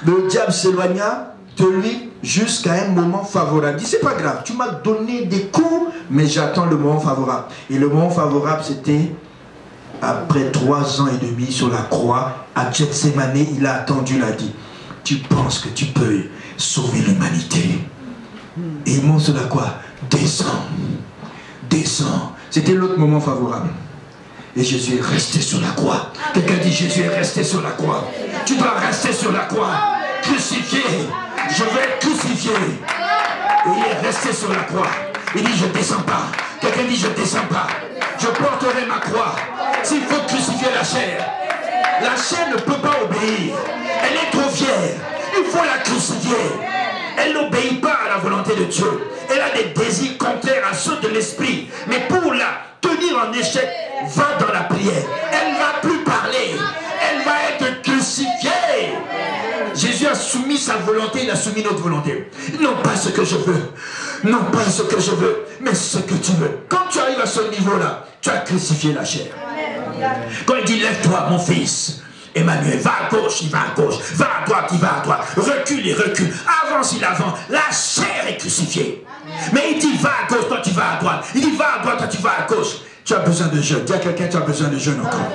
S2: le diable s'éloigna de lui jusqu'à un moment favorable. Il dit, c'est pas grave, tu m'as donné des coups, mais j'attends le moment favorable. Et le moment favorable, c'était après 3 ans et demi sur la croix, à Gethsémane, il a attendu, il a dit, tu penses que tu peux sauver l'humanité? Et il monte sur la croix, descends, descends. C'était l'autre moment favorable. Et Jésus est resté sur la croix. Quelqu'un dit, Jésus est resté sur la croix. Tu dois rester sur la croix. Crucifié. Je vais être crucifié. Et il est resté sur la croix. Il dit, je ne descends pas. Quelqu'un dit, je ne descends pas. Je porterai ma croix. S'il faut crucifier la chair ne peut pas obéir. Elle est trop fière. Il faut la crucifier. Elle n'obéit pas à la volonté de Dieu. Elle a des désirs contraires à ceux de l'esprit. Mais pour la tenir en échec, va dans la prière. Elle ne va plus parler. Elle va être crucifiée.
S3: Jésus a soumis sa volonté, il a soumis notre volonté. Non pas ce que je veux, non pas ce que je veux, mais ce que tu veux. Quand tu arrives à ce niveau-là, tu as crucifié la chair. Quand il dit lève-toi mon fils, Emmanuel, va à gauche, il va à gauche, va à droite, il va à droite, recule, il recule, avance, il avance, la chair est crucifiée. Mais il dit va à gauche, toi tu vas à droite, il dit va à droite, toi tu vas à gauche. Tu as besoin de jeûne. Dis à quelqu'un, tu as besoin de jeûne encore.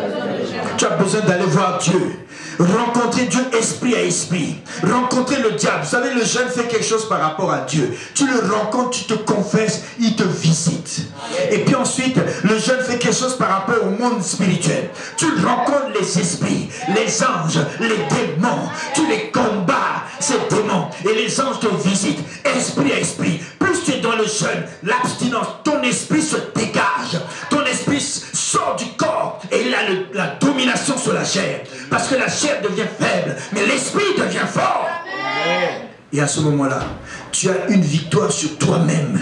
S3: Tu as besoin d'aller voir Dieu. Rencontrer Dieu esprit à esprit. Rencontrer le diable. Vous savez, le jeûne fait quelque chose par rapport à Dieu. Tu le rencontres, tu te confesses, il te visite. Et puis ensuite, le jeûne fait quelque chose par rapport au monde spirituel. Tu rencontres les esprits, les anges, les démons. Tu les combats, ces démons. Et les anges te visitent, esprit à esprit. Plus tu es dans le jeûne, l'abstinence, ton esprit se dégage. Ton esprit sort du corps et il a la domination sur la chair. Parce que la chair devient faible, mais l'esprit devient fort. Amen. Et à ce moment-là, tu as une victoire sur toi-même.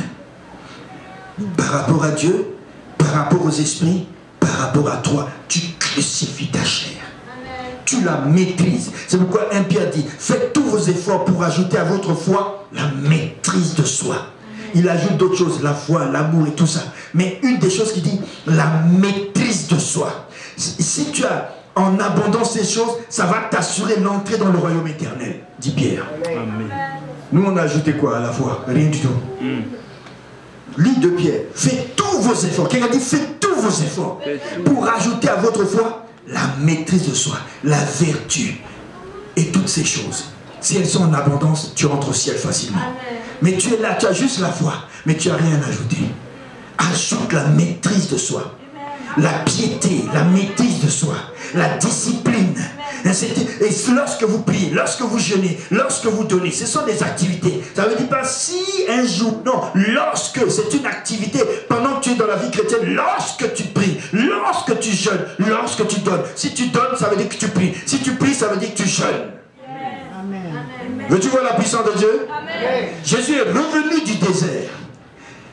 S3: Par rapport à Dieu, par rapport aux esprits, par rapport à toi. Tu crucifies ta chair. Amen. Tu la maîtrises. C'est pourquoi un Pierre dit, faites tous vos efforts pour ajouter à votre foi la maîtrise de soi. Il ajoute d'autres choses, la foi, l'amour et tout ça. Mais une des choses qu'il dit, la maîtrise de soi. Si tu as en abondance ces choses, ça va t'assurer l'entrée dans le royaume éternel, dit Pierre. Amen. Nous, on a ajouté quoi à la foi? Rien du tout. Lis de Pierre, faites tous vos efforts. Quelqu'un dit, faites tous vos efforts pour ajouter à votre foi la maîtrise de soi, la vertu et toutes ces choses. Si elles sont en abondance, tu rentres au ciel facilement. Amen. Mais tu es là, tu as juste la foi, mais tu n'as rien ajouté. Ajoute la maîtrise de soi, la piété, la maîtrise de soi, la discipline. Et lorsque vous priez, lorsque vous jeûnez, lorsque vous donnez, ce sont des activités. Ça ne veut dire pas si un jour, non, lorsque, c'est une activité pendant que tu es dans la vie chrétienne, lorsque tu pries, lorsque tu jeûnes, lorsque tu donnes. Si tu donnes, ça veut dire que tu pries. Si tu pries, ça veut dire que tu jeûnes. Veux-tu voir la puissance de Dieu? Amen. Jésus est revenu du désert.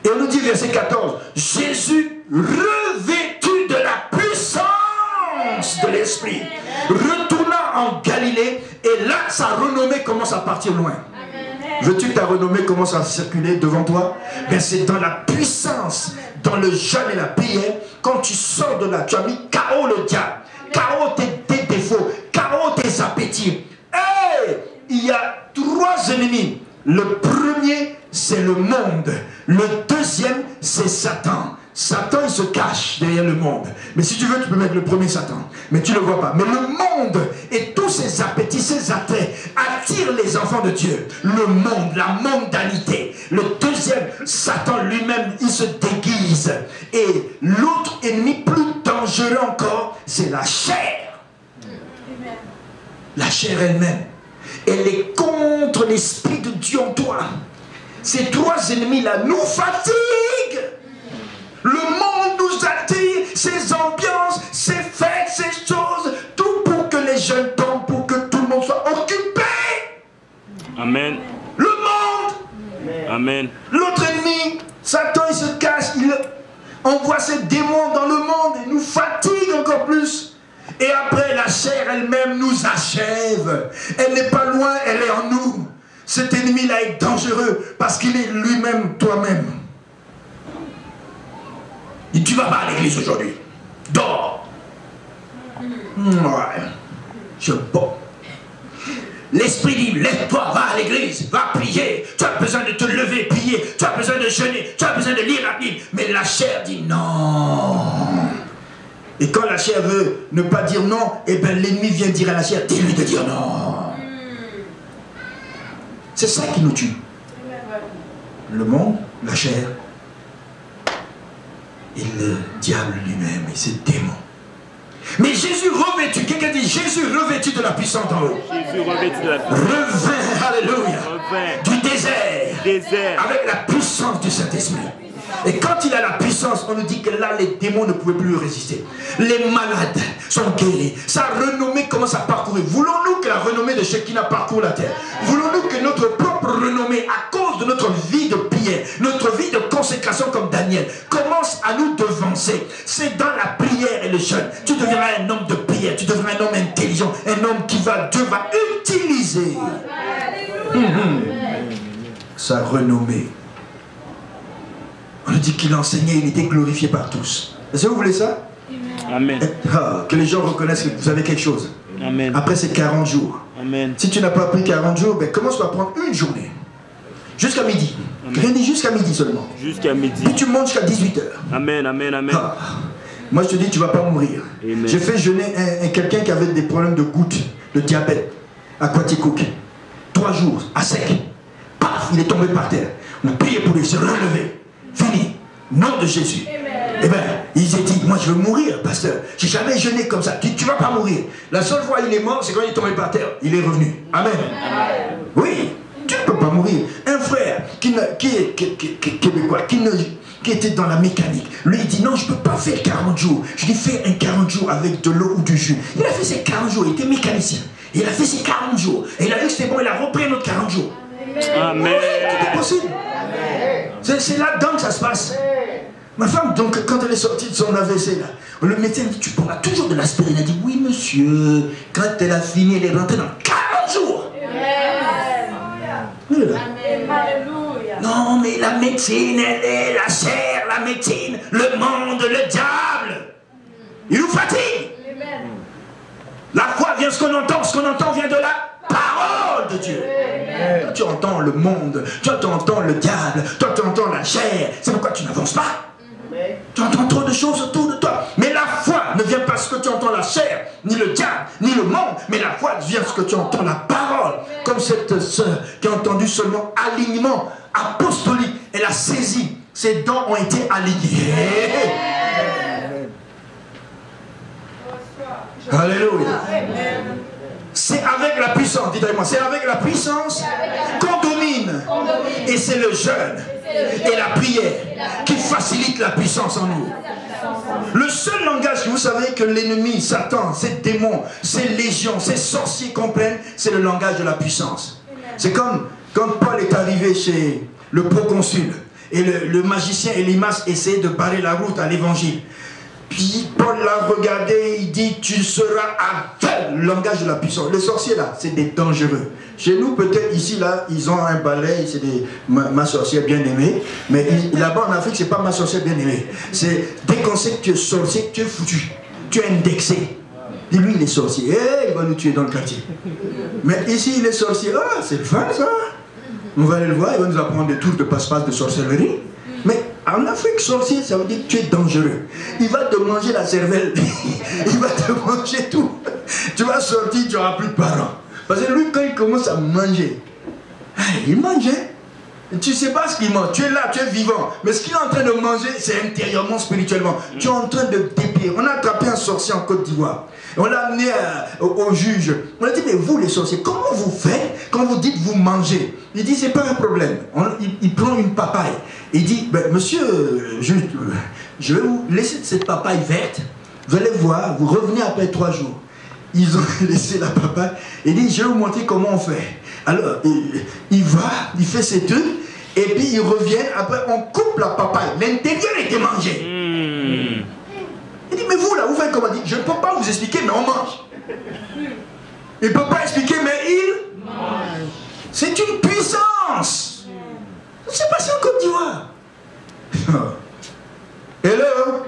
S3: Et on nous dit verset 14, Jésus revêtu de la puissance de l'Esprit, retourna en Galilée, et là sa renommée commence à partir loin. Veux-tu que ta renommée commence à circuler devant toi? Ben c'est dans la puissance, dans le jeûne et la prière, quand tu sors de là, tu as mis KO le diable, KO tes défauts, KO tes appétits. Hey! Il y a 3 ennemis. Le premier, c'est le monde. Le deuxième, c'est Satan. Satan, il se cache derrière le monde. Mais si tu veux, tu peux mettre le premier Satan. Mais tu ne le vois pas. Mais le monde et tous ses appétits, ses attraits attirent les enfants de Dieu. Le monde, la mondanité. Le deuxième, Satan lui-même, il se déguise. Et l'autre ennemi plus dangereux encore, c'est la chair. La chair elle-même. Elle est contre l'Esprit de Dieu en toi. Ces 3 ennemis-là nous fatiguent. Le monde nous attire, ces ambiances, ces fêtes, ces choses, tout pour que les jeunes tombent, pour que tout le monde soit occupé. Amen. Le monde. Amen. L'autre ennemi, Satan, il se cache, il envoie ses démons dans le monde et nous fatigue encore plus. Et après, la chair elle-même nous achève. Elle n'est pas loin, elle est en nous. Cet ennemi-là est dangereux parce qu'il est lui-même toi-même. Et tu ne vas pas à l'église aujourd'hui. Dors. Ouais. Je bois. L'Esprit dit, lève-toi, va à l'église, va prier. Tu as besoin de te lever, prier. Tu as besoin de jeûner. Tu as besoin de lire la Bible. Mais la chair dit non. Et quand la chair veut ne pas dire non, eh bien l'ennemi vient dire à la chair, dis-lui de dire non. C'est ça qui nous tue. Le monde, la chair, et le diable lui-même et ses démons. Mais Jésus revêtu, quelqu'un dit Jésus revêtu de la puissance en haut. Jésus revêtu de la puissance. Revint, alléluia, du désert, avec la puissance du Saint-Esprit. Et quand il a la puissance, on nous dit que là, les démons ne pouvaient plus lui résister. Les malades sont guéris. Sa renommée commence à parcourir. Voulons-nous que la renommée de Shekinah parcourt la terre? Voulons-nous que notre propre renommée, à cause de notre vie de prière, notre vie de consécration comme Daniel, commence à nous devancer? C'est dans la prière et le jeûne. Tu deviendras un homme de prière, tu deviendras un homme intelligent, un homme qui Dieu va utiliser sa renommée. On nous dit qu'il enseignait, il était glorifié par tous. Est-ce que vous voulez ça?
S4: Amen.
S3: Que les gens reconnaissent que vous avez quelque chose.
S4: Amen.
S3: Après ces 40 jours.
S4: Amen.
S3: Si tu n'as pas pris 40 jours, ben commence par prendre une journée. Jusqu'à midi. Rien dit jusqu'à midi seulement.
S4: Jusqu'à midi.
S3: Puis tu montes jusqu'à 18h.
S4: Amen, amen, amen.
S3: Moi je te dis, tu ne vas pas mourir. J'ai fait jeûner quelqu'un qui avait des problèmes de goutte, de diabète, à Quaticook. 3 jours, à sec. Paf, il est tombé par terre. On a prié pour lui, il s'est relevé. Fini. Nom de Jésus. Eh bien, il s'est dit, moi je veux mourir, pasteur. J'ai jamais jeûné comme ça. Tu ne vas pas mourir. La seule fois il est mort, c'est quand il est tombé par terre. Il est revenu. Amen. Oui, tu ne peux pas mourir. Un frère qui est québécois, qui était dans la mécanique, lui il dit, non, je ne peux pas faire 40 jours. Je lui fais un 40 jours avec de l'eau ou du jus. Il a fait ses 40 jours, il était mécanicien. Il a fait ses 40 jours. Et il a vu que c'était bon, il a repris un autre 40 jours.
S4: Amen.
S3: Tout est possible. C'est là-dedans que ça se passe. Ma femme, donc, quand elle est sortie de son AVC, là, le médecin dit, tu prendras toujours de l'aspirine. Elle dit, oui, monsieur. Quand elle a fini, elle est rentrée dans 40 jours. Oui, non, mais la médecine, elle est la chair, la médecine, le monde, le diable. Il nous fatigue. La foi vient ce qu'on entend vient de la parole de Dieu. Toi, tu entends le monde, toi tu entends le diable, toi tu entends la chair. C'est pourquoi tu n'avances pas. Tu entends trop de choses autour de toi. Mais la foi ne vient pas ce que tu entends la chair, ni le diable, ni le monde. Mais la foi vient ce que tu entends la parole. Comme cette sœur qui a entendu seulement alignement apostolique. Elle a saisi. Ses dents ont été alignées. Alléluia. C'est avec la puissance, dites avec moi, c'est avec la puissance qu'on domine. Et c'est le jeûne et la prière qui facilite la puissance en nous. Le seul langage que vous savez que l'ennemi, Satan, ses démons, ses légions, ses sorciers comprennent, c'est le langage de la puissance. C'est comme quand Paul est arrivé chez le proconsul et le magicien Elimas essayait de barrer la route à l'évangile. Puis Paul l'a regardé, il dit, tu seras aveugle. Le langage de la puissance. Les sorciers là, c'est des dangereux. Chez nous, peut-être ici, là, ils ont un balai, c'est ma sorcière bien-aimée. Mais là-bas en Afrique, c'est pas ma sorcière bien-aimée. C'est dès qu'on sait que tu es sorcier, tu es foutu. Tu es indexé. Et lui, il est sorcier. Il va nous tuer dans le quartier. Mais ici, il est sorcier. Ah, c'est le fun ça. On va aller le voir, il va nous apprendre des tours de passe-passe de sorcellerie. Mais en Afrique, sorcier, ça veut dire que tu es dangereux. Il va te manger la cervelle. Il va te manger tout. Tu vas sortir, tu n'auras plus de parents. Parce que lui, quand il commence à manger, il mange. Tu ne sais pas ce qu'il mange. Tu es là, tu es vivant. Mais ce qu'il est en train de manger, c'est intérieurement, spirituellement. Tu es en train de dépier. On a attrapé un sorcier en Côte d'Ivoire. On l'a amené au juge. On a dit, mais vous les sorciers, comment vous faites quand vous dites vous mangez? Il dit, c'est pas un problème. Il prend une papaye. Il dit, ben, monsieur, je vais vous laisser cette papaye verte. Vous allez voir, vous revenez après 3 jours. Ils ont laissé la papaye. Il dit, je vais vous montrer comment on fait. Alors, il va, il fait ses trucs. Et puis il revient, après on coupe la papaye. L'intérieur était mangé. Il dit, mais vous là, vous faites comment? Il dit, je ne peux pas vous expliquer, mais on mange. Il ne peut pas expliquer, mais il mange. C'est une puissance. Ça s'est passé en Côte d'Ivoire. Hello?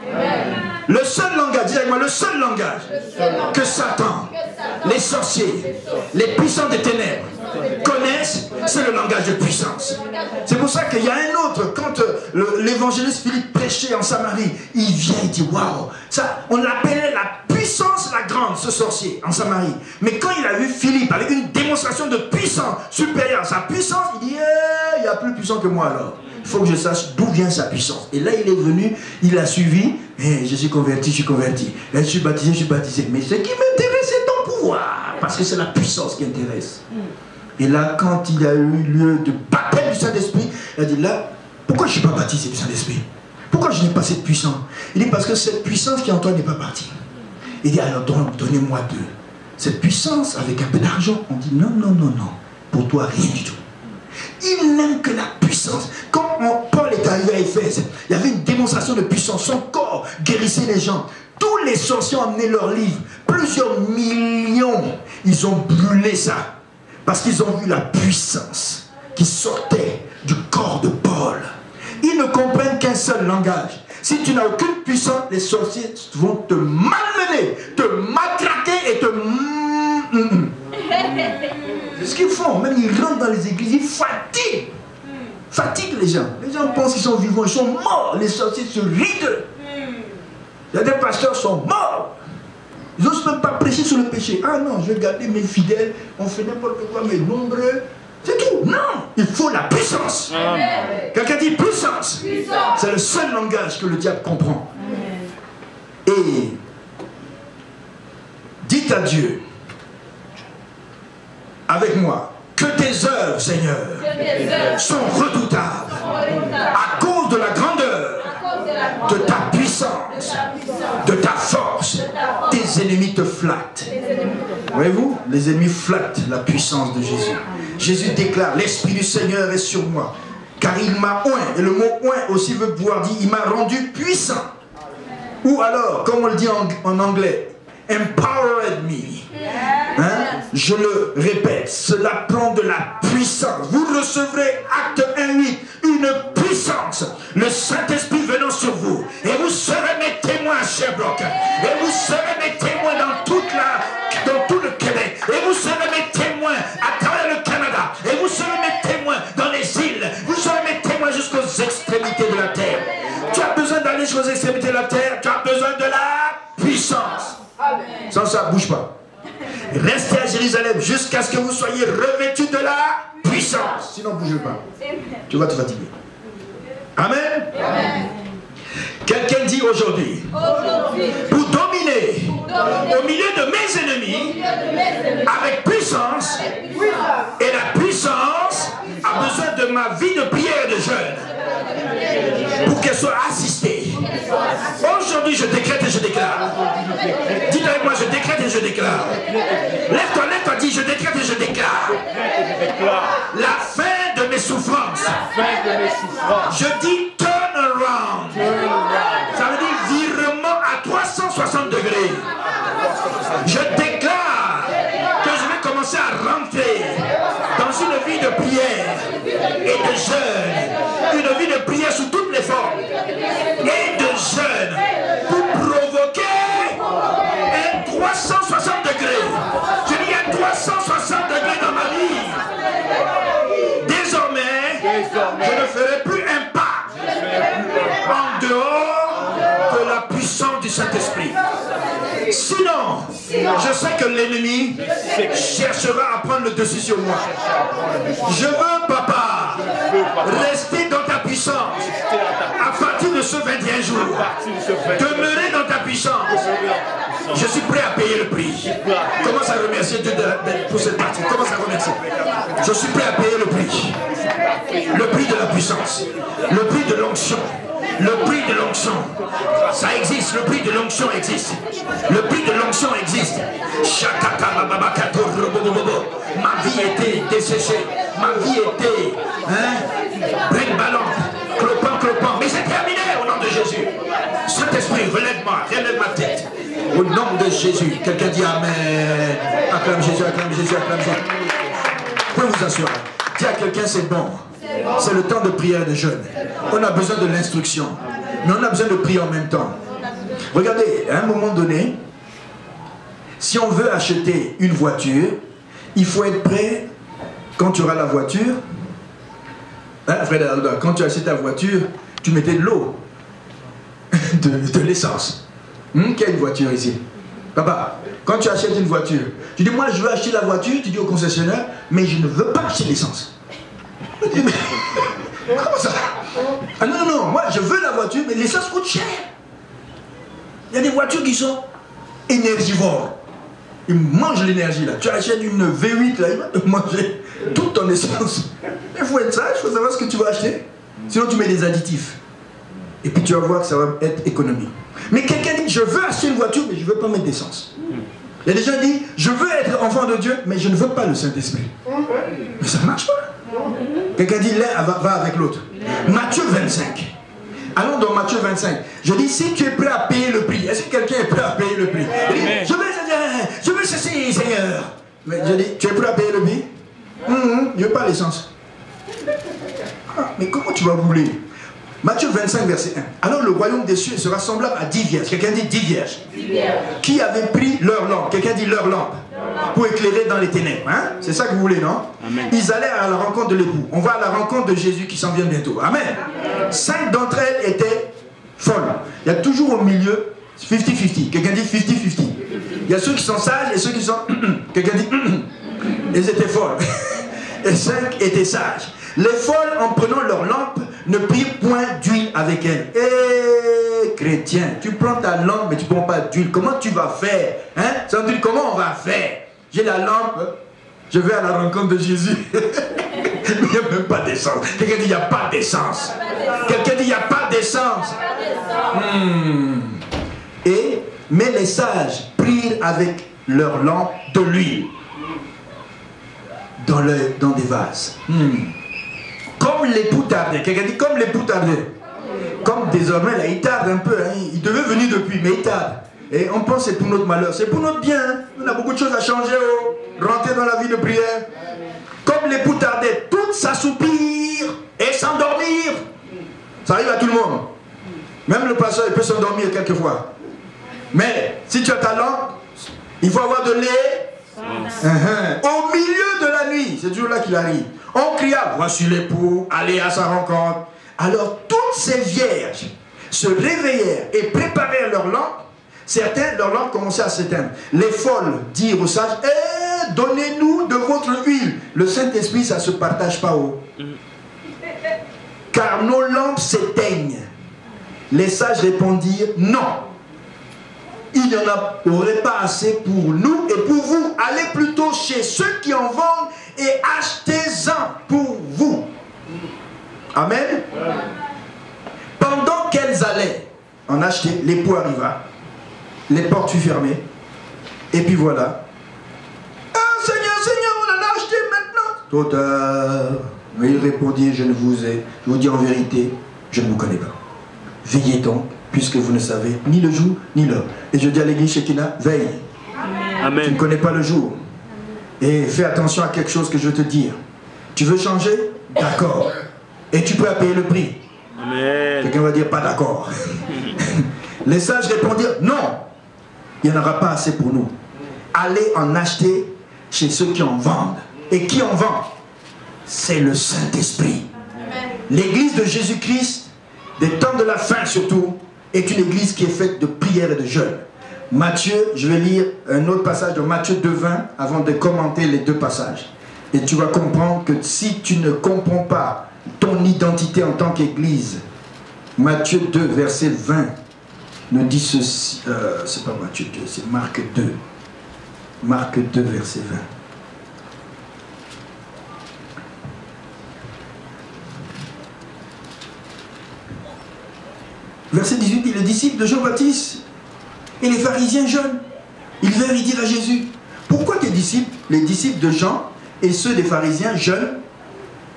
S3: Le seul langage, dis avec moi, le seul langage que Satan, les sorciers, les puissants des ténèbres connaissent, c'est le langage de puissance. C'est pour ça qu'il y a un autre, quand l'évangéliste Philippe prêchait en Samarie, il vient et dit, waouh, ça, on l'appelait la puissance la grande, ce sorcier, en Samarie. Mais quand il a vu Philippe avec une démonstration de puissance supérieure à sa puissance, il dit, il y a plus puissant que moi alors. Il faut que je sache d'où vient sa puissance. Et là, il est venu, il a suivi. Je suis converti, je suis converti. Là, je suis baptisé, je suis baptisé. Mais ce qui m'intéresse, c'est ton pouvoir. Parce que c'est la puissance qui intéresse. Et là, quand il a eu lieu de baptême du Saint-Esprit, il a dit là, pourquoi je ne suis pas baptisé du Saint-Esprit? Pourquoi je n'ai pas cette puissance? Il dit parce que cette puissance qui est en toi n'est pas partie. Il dit alors donnez-moi cette puissance avec un peu d'argent. On dit non, non, non, non. Pour toi, rien du tout. Il n'aime que la puissance. Quand Paul est arrivé à Éphèse, il y avait une démonstration de puissance. Son corps guérissait les gens. Tous les sorciers ont amené leurs livres. Plusieurs millions. Ils ont brûlé ça. Parce qu'ils ont vu la puissance qui sortait du corps de Paul. Ils ne comprennent qu'un seul langage. Si tu n'as aucune puissance, les sorciers vont te malmener, te matraquer et te... C'est ce qu'ils font. Même ils rentrent dans les églises, ils fatiguent. Fatiguent les gens. Les gens pensent qu'ils sont vivants, ils sont morts. Les sorciers se rient d'eux. Il y a des pasteurs qui sont morts. Ils n'osent même pas prêcher sur le péché. Ah non, je vais garder mes fidèles, on fait n'importe quoi, mais nombreux. C'est tout. Non, il faut la puissance. Quelqu'un dit puissance. C'est le seul langage que le diable comprend. Et dites à Dieu, avec moi, que tes œuvres, Seigneur, sont redoutables à cause de la grandeur de ta puissance, de ta force. Tes ennemis te flattent. Voyez-vous, les ennemis flattent la puissance de Jésus. Jésus déclare, l'Esprit du Seigneur est sur moi, car il m'a oint. Et le mot oint aussi veut pouvoir dire, il m'a rendu puissant. Ou alors, comme on le dit en anglais, empowered me. Hein? Je le répète, cela prend de la puissance. Vous recevrez, acte 1:8, une puissance. Le Saint-Esprit venant sur vous. Et vous serez mes témoins à Sherbrooke. Et vous serez mes témoins dans tout le Québec. Et vous serez mes témoins à travers le Canada. Et vous serez mes témoins dans les îles. Vous serez mes témoins jusqu'aux extrémités de la terre. Tu as besoin d'aller jusqu'aux extrémités de la terre. Tu as besoin de la puissance. Sans ça, bouge pas. Restez à Jérusalem jusqu'à ce que vous soyez revêtus de la puissance. Sinon, bouge pas. Tu vas te fatiguer. Amen. Quelqu'un dit aujourd'hui, pour dominer au milieu de mes ennemis avec puissance, et la puissance a besoin de ma vie de prière et de jeûne pour qu'elle soit assistée. Aujourd'hui, je décrète et je déclare. Dites avec moi, je décrète et je déclare. Lève-toi, dis, je décrète et je déclare. La fin de mes souffrances. Je dis turn around. Ça veut dire virement à 360 degrés. Je déclare que je vais commencer à rentrer dans une vie de prière et de jeûne. Une vie de prière sous toutes les formes. Et de jeûne pour provoquer un 360 degrés. Je dis un 360 degrés dans ma vie. Désormais, je ne ferai plus un pas en dehors de la puissance du Saint-Esprit. Sinon, je sais que l'ennemi cherchera à prendre le dessus sur moi. Je veux, papa, rester dans ta puissance à partir de ce 21 jours. Demeurer dans ta puissance. Je suis prêt à payer le prix. Commence à remercier Dieu pour cette partie. Commence à remercier. Je suis prêt à payer le prix. Le prix de la puissance. Le prix de l'onction. Le prix de l'onction. Ça existe. Le prix de l'onction existe. Le prix de l'onction existe. Ma vie était desséchée. Ma vie était brinque-ballante, clopant. Mais c'est terminé au nom de Jésus. Saint-Esprit, relève-moi, relève ma tête. Au nom de Jésus. Quelqu'un dit Amen. Acclame Jésus, acclame Jésus, acclame Jésus. Vous pouvez vous asseoir. Dis à quelqu'un, c'est bon. C'est le temps de prière et de jeûne. On a besoin de l'instruction. Mais on a besoin de prier en même temps. Regardez, à un moment donné, si on veut acheter une voiture, il faut être prêt quand tu auras la voiture. Hein, Fred, quand tu achètes ta voiture, tu mettais de l'eau, de l'essence. Qui a une voiture ici? Papa, quand tu achètes une voiture, tu dis, moi je veux acheter la voiture, tu dis au concessionnaire, mais je ne veux pas acheter l'essence. Comment ça? Ah non, moi je veux la voiture, mais l'essence coûte cher. Il y a des voitures qui sont énergivores. Ils mangent l'énergie là. Tu achètes une V8 là, il va te manger toute ton essence. Il faut être sage, il faut savoir ce que tu vas acheter. Sinon tu mets des additifs. Et puis tu vas voir que ça va être économique. Mais quelqu'un dit, je veux acheter une voiture, mais je ne veux pas mettre d'essence. Il y a des gens qui disent, je veux être enfant de Dieu, mais je ne veux pas le Saint-Esprit. Mais ça ne marche pas. Quelqu'un dit, l'un va avec l'autre. Matthieu 25. Allons dans Matthieu 25. Je dis, si tu es prêt à payer le prix, est-ce que quelqu'un est prêt à payer le prix? Je veux ceci, Seigneur. Mais je dis, tu es prêt à payer le prix? Je veux pas l'essence. Mais comment tu vas rouler? Matthieu 25, verset 1. Alors le royaume des cieux sera semblable à 10 vierges. Quelqu'un dit 10 vierges. 10 vierges. Qui avaient pris leur lampe. Quelqu'un dit leur lampe. Pour éclairer dans les ténèbres. Hein? C'est ça que vous voulez, non? Amen. Ils allèrent à la rencontre de l'époux. On va à la rencontre de Jésus qui s'en vient bientôt. Amen. Amen. 5 d'entre elles étaient folles. Il y a toujours au milieu 50-50. Quelqu'un dit 50-50. Il y a ceux qui sont sages et ceux qui sont... Quelqu'un dit... Elles étaient folles. Et 5 étaient sages. Les folles, en prenant leur lampe, ne prirent point d'huile avec elles. Eh, chrétien, tu prends ta lampe, mais tu ne prends pas d'huile. Comment tu vas faire? Hein? Ça veut dire, comment on va faire? J'ai la lampe, je vais à la rencontre de Jésus. Il n'y a même pas d'essence. Quelqu'un dit, il n'y a pas d'essence. Quelqu'un dit, il n'y a pas d'essence. Mais les sages prirent avec leur lampe de l'huile dans des vases. Comme l'époux tardait. Quelqu'un dit comme l'époux tardait. Comme désormais, là, il tarde un peu. Hein. Il devait venir depuis, mais il tarde. Et on pense que c'est pour notre malheur. C'est pour notre bien. Hein. On a beaucoup de choses à changer. Rentrer dans la vie de prière. Comme l'époux tardait, toutes s'assoupir et s'endormir. Ça arrive à tout le monde. Même le pasteur, il peut s'endormir quelquefois. Mais si tu as ta lampe, il faut avoir de lait. Au milieu de la nuit, c'est toujours là qu'il arrive. On cria, voici l'époux, allez à sa rencontre. Alors toutes ces vierges se réveillèrent et préparèrent leurs lampes. Certains, leurs lampes commençaient à s'éteindre. Les folles dirent aux sages, donnez-nous de votre huile. Le Saint-Esprit, ça ne se partage pas haut. Car nos lampes s'éteignent. Les sages répondirent, non. Il n'y en aurait pas assez pour nous et pour vous. Allez plutôt chez ceux qui en vendent et achetez-en pour vous. Amen. Pendant qu'elles allaient en acheter, l'époux arriva. Les portes furent fermées. Et puis voilà. Ah, Seigneur, on en a acheté maintenant. Trop tard. Mais il répondit, je vous dis en vérité, je ne vous connais pas. Veillez donc, puisque vous ne savez ni le jour ni l'heure. Et je dis à l'église Shekinah, veille. Amen. Tu ne connais pas le jour. Et fais attention à quelque chose que je veux te dire. Tu veux changer? D'accord. Et tu peux payer le prix. Amen. Quelqu'un va dire pas d'accord. Les sages répondirent, non, il n'y en aura pas assez pour nous. Allez en acheter chez ceux qui en vendent. Et qui en vend? C'est le Saint-Esprit. L'église de Jésus-Christ, des temps de la fin surtout, est une église qui est faite de prières et de jeûnes. Matthieu, je vais lire un autre passage de Matthieu 2:20 avant de commenter les deux passages. Et tu vas comprendre que si tu ne comprends pas ton identité en tant qu'église, Matthieu 2, verset 20, nous dit ceci, c'est pas Matthieu 2, c'est Marc 2. Marc 2, verset 20. Verset 18 dit, les disciples de Jean-Baptiste et les pharisiens jeûnent. Ils vinrent y dire à Jésus, pourquoi tes disciples, les disciples de Jean et ceux des pharisiens jeûnent,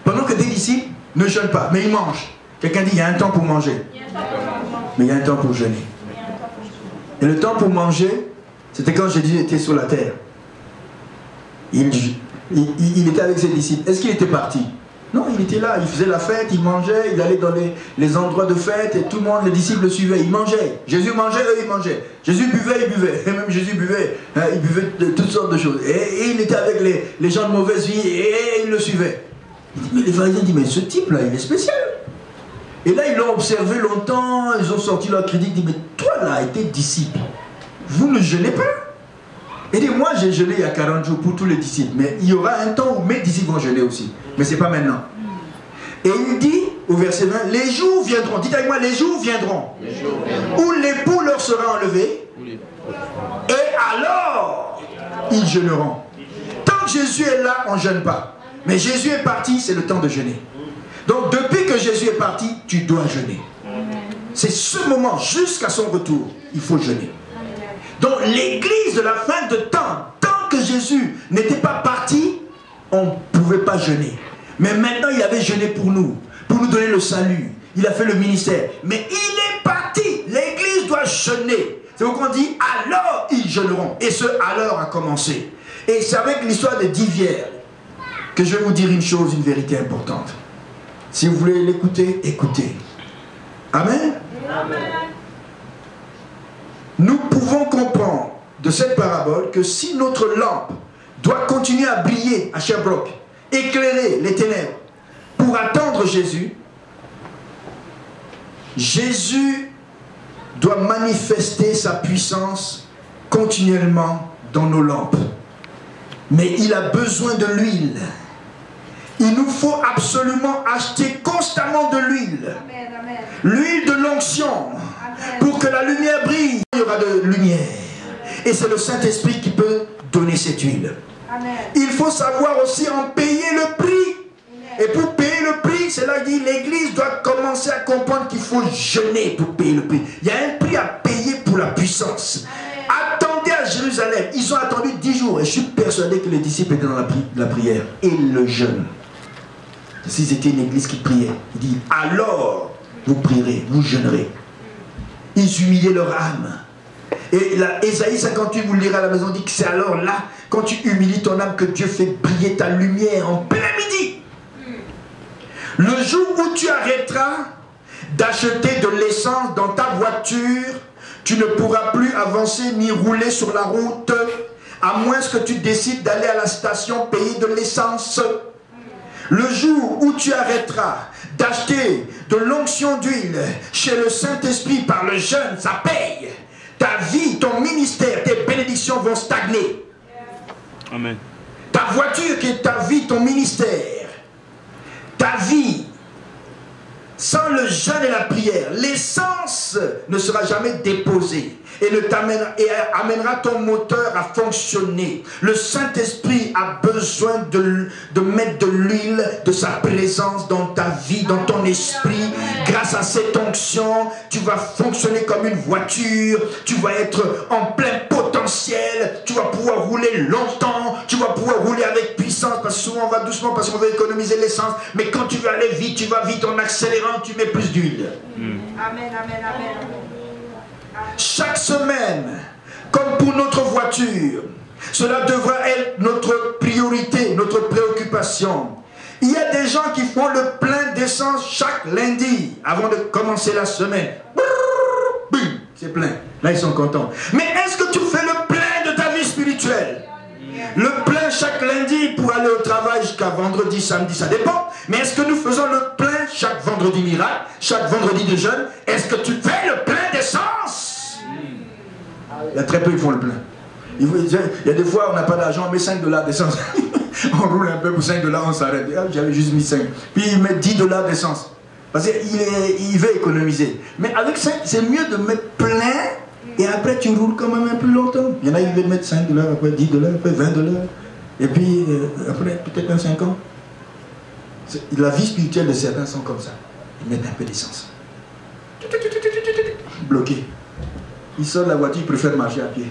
S3: pendant que tes disciples ne jeûnent pas, mais ils mangent? Quelqu'un dit, il y a un temps pour manger. Mais il y a un temps pour jeûner. Et le temps pour manger, c'était quand Jésus était sur la terre. Il était avec ses disciples. Est-ce qu'il était parti? Non, il était là, il faisait la fête, il mangeait, il allait dans les endroits de fête et tout le monde, les disciples le suivaient, il mangeait. Jésus mangeait, eux ils mangeaient. Jésus buvait, il buvait. Et même Jésus buvait, hein, il buvait de toutes sortes de choses. Et il était avec les gens de mauvaise vie et il le suivait. Mais les pharisiens disent, mais ce type-là, il est spécial. Et là, ils l'ont observé longtemps, ils ont sorti leur critique, ils disent, mais toi là, t'es disciple, vous ne jeûnez pas? Et dit, moi j'ai jeûné il y a 40 jours pour tous les disciples, mais il y aura un temps où mes disciples vont jeûner aussi. Mais ce n'est pas maintenant. Et il dit au verset 20, les jours viendront, dites avec moi, les jours viendront, où l'époux leur sera enlevé, et alors ils jeûneront. Tant que Jésus est là, on ne jeûne pas. Mais Jésus est parti, c'est le temps de jeûner. Donc depuis que Jésus est parti, tu dois jeûner. C'est ce moment, jusqu'à son retour, il faut jeûner. Donc l'église de la fin de temps, tant que Jésus n'était pas parti, on ne pouvait pas jeûner. Mais maintenant il avait jeûné pour nous donner le salut. il a fait le ministère. Mais il est parti. L'église doit jeûner. C'est pourquoi on dit, alors ils jeûneront. Et ce alors a commencé. Et c'est avec l'histoire des 10 vierges que je vais vous dire une chose, une vérité importante. Si vous voulez l'écouter, écoutez. Amen. Amen. Nous pouvons comprendre de cette parabole que si notre lampe doit continuer à briller à Sherbrooke, éclairer les ténèbres pour attendre Jésus, Jésus doit manifester sa puissance continuellement dans nos lampes. Mais il a besoin de l'huile. Il nous faut absolument acheter constamment de l'huile. L'huile de l'onction. Pour que la lumière brille, il y aura de lumière. Et c'est le Saint-Esprit qui peut donner cette huile. Amen. Il faut savoir aussi en payer le prix. Amen. Et pour payer le prix, c'est là qu'il dit l'Église doit commencer à comprendre qu'il faut jeûner pour payer le prix. Il y a un prix à payer pour la puissance. Amen. Attendez à Jérusalem. Ils ont attendu 10 jours. Et je suis persuadé que les disciples étaient dans la prière. Et le jeûne. Si c'était une église qui priait, il dit alors vous prierez, vous jeûnerez. Ils humillaient leur âme. Et là, Ésaïe 58, vous le lirez à la maison, dit que c'est alors là, quand tu humilies ton âme, que Dieu fait briller ta lumière en plein midi. Le jour où tu arrêteras d'acheter de l'essence dans ta voiture, tu ne pourras plus avancer ni rouler sur la route, à moins que tu décides d'aller à la station payer de l'essence. Le jour où tu arrêteras d'acheter de l'onction d'huile chez le Saint-Esprit par le jeûne, ça paye. Ta vie, ton ministère, tes bénédictions vont stagner.
S4: Amen.
S3: Ta voiture qui est ta vie, ton ministère, ta vie, sans le jeûne et la prière, l'essence ne sera jamais déposée et amènera ton moteur à fonctionner. Le Saint-Esprit a besoin de mettre de l'huile, de sa présence dans ta vie, dans ton esprit. Grâce à cette onction, tu vas fonctionner comme une voiture, tu vas être en plein potentiel, tu vas pouvoir rouler longtemps, tu vas pouvoir rouler avec puissance, parce que souvent on va doucement parce qu'on veut économiser l'essence, mais quand tu veux aller vite, tu vas vite en accélérant, tu mets plus d'huile.
S5: Amen, amen, amen.
S3: Chaque semaine, comme pour notre voiture, cela devra être notre priorité, notre préoccupation. Il y a des gens qui font le plein d'essence chaque lundi avant de commencer la semaine. C'est plein. Là, ils sont contents. Mais est-ce que tu fais le plein de ta vie spirituelle? Le plein chaque lundi pour aller au travail jusqu'à vendredi, samedi, ça dépend. Mais est-ce que nous faisons le plein chaque vendredi miracle, chaque vendredi de jeûne? Est-ce que tu fais le plein d'essence? Il y a très peu qui font le plein. Il y a des fois, on n'a pas d'argent, on met 5 $ d'essence. On roule un peu pour 5 $, on s'arrête. J'avais juste mis 5. Puis il met 10 $ d'essence. Parce qu'il veut économiser. Mais avec 5, c'est mieux de mettre plein. Et après, tu roules quand même un peu longtemps. Il y en a qui veulent mettre 5 $, après 10 $, après 20 $. Et puis, après, peut-être un 5 ans. La vie spirituelle de certains sont comme ça. Ils mettent un peu d'essence. Bloqué. Il sort de la voiture, il préfère marcher à pied.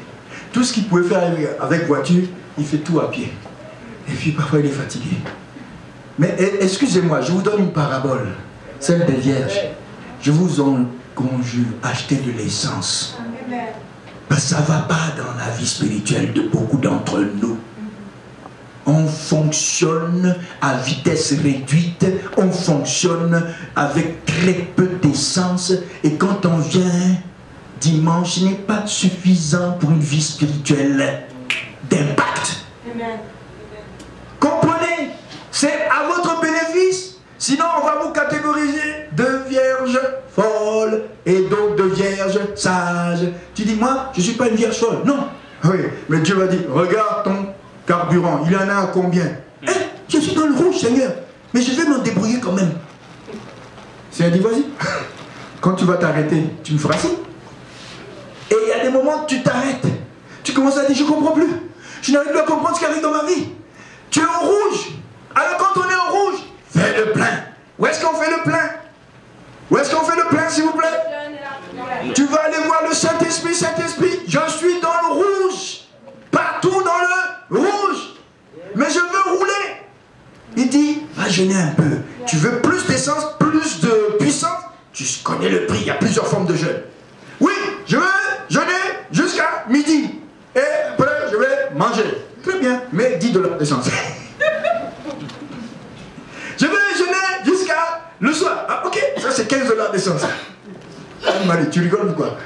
S3: Tout ce qu'il pouvait faire avec voiture, il fait tout à pied. Et puis parfois il est fatigué. Mais excusez-moi, je vous donne une parabole. Celle des vierges. Je vous en conjure, achetez de l'essence. Parce que ça ne va pas dans la vie spirituelle de beaucoup d'entre nous. On fonctionne à vitesse réduite, on fonctionne avec très peu d'essence. Et quand on vient dimanche, ce n'est pas suffisant pour une vie spirituelle d'impact. Comprenez? C'est à votre bénéfice. Sinon, on va vous catégoriser de vierges folles et d'autres de vierges sages. Tu dis, moi, je ne suis pas une vierge folle. Non. Oui, mais Dieu va dire, regarde ton carburant, il y en a à combien? Je suis dans le rouge, Seigneur. Mais je vais m'en débrouiller quand même. Seigneur dit, vas-y. Quand tu vas t'arrêter, tu me feras ci. Et il y a des moments où tu t'arrêtes. Tu commences à dire, je ne comprends plus. Je n'arrive plus à comprendre ce qui arrive dans ma vie. Tu es en rouge. Alors quand on est en rouge, fais le plein. Où est-ce qu'on fait le plein? Où est-ce qu'on fait le plein, s'il vous plaît? Tu vas aller voir le Saint-Esprit. Saint-Esprit, je suis dans le rouge. Partout dans le rouge. Mais je veux rouler. Il dit, va jeûner un peu. Tu veux plus d'essence, plus de puissance? Tu connais le prix, il y a plusieurs formes de jeûne. Oui, je veux jeûner jusqu'à midi. Et après, je vais manger. Très bien, mais $10 d'essence. Je veux jeûner jusqu'à le soir. Ah, ok, ça c'est $15 d'essence. Marie, tu rigoles ou quoi?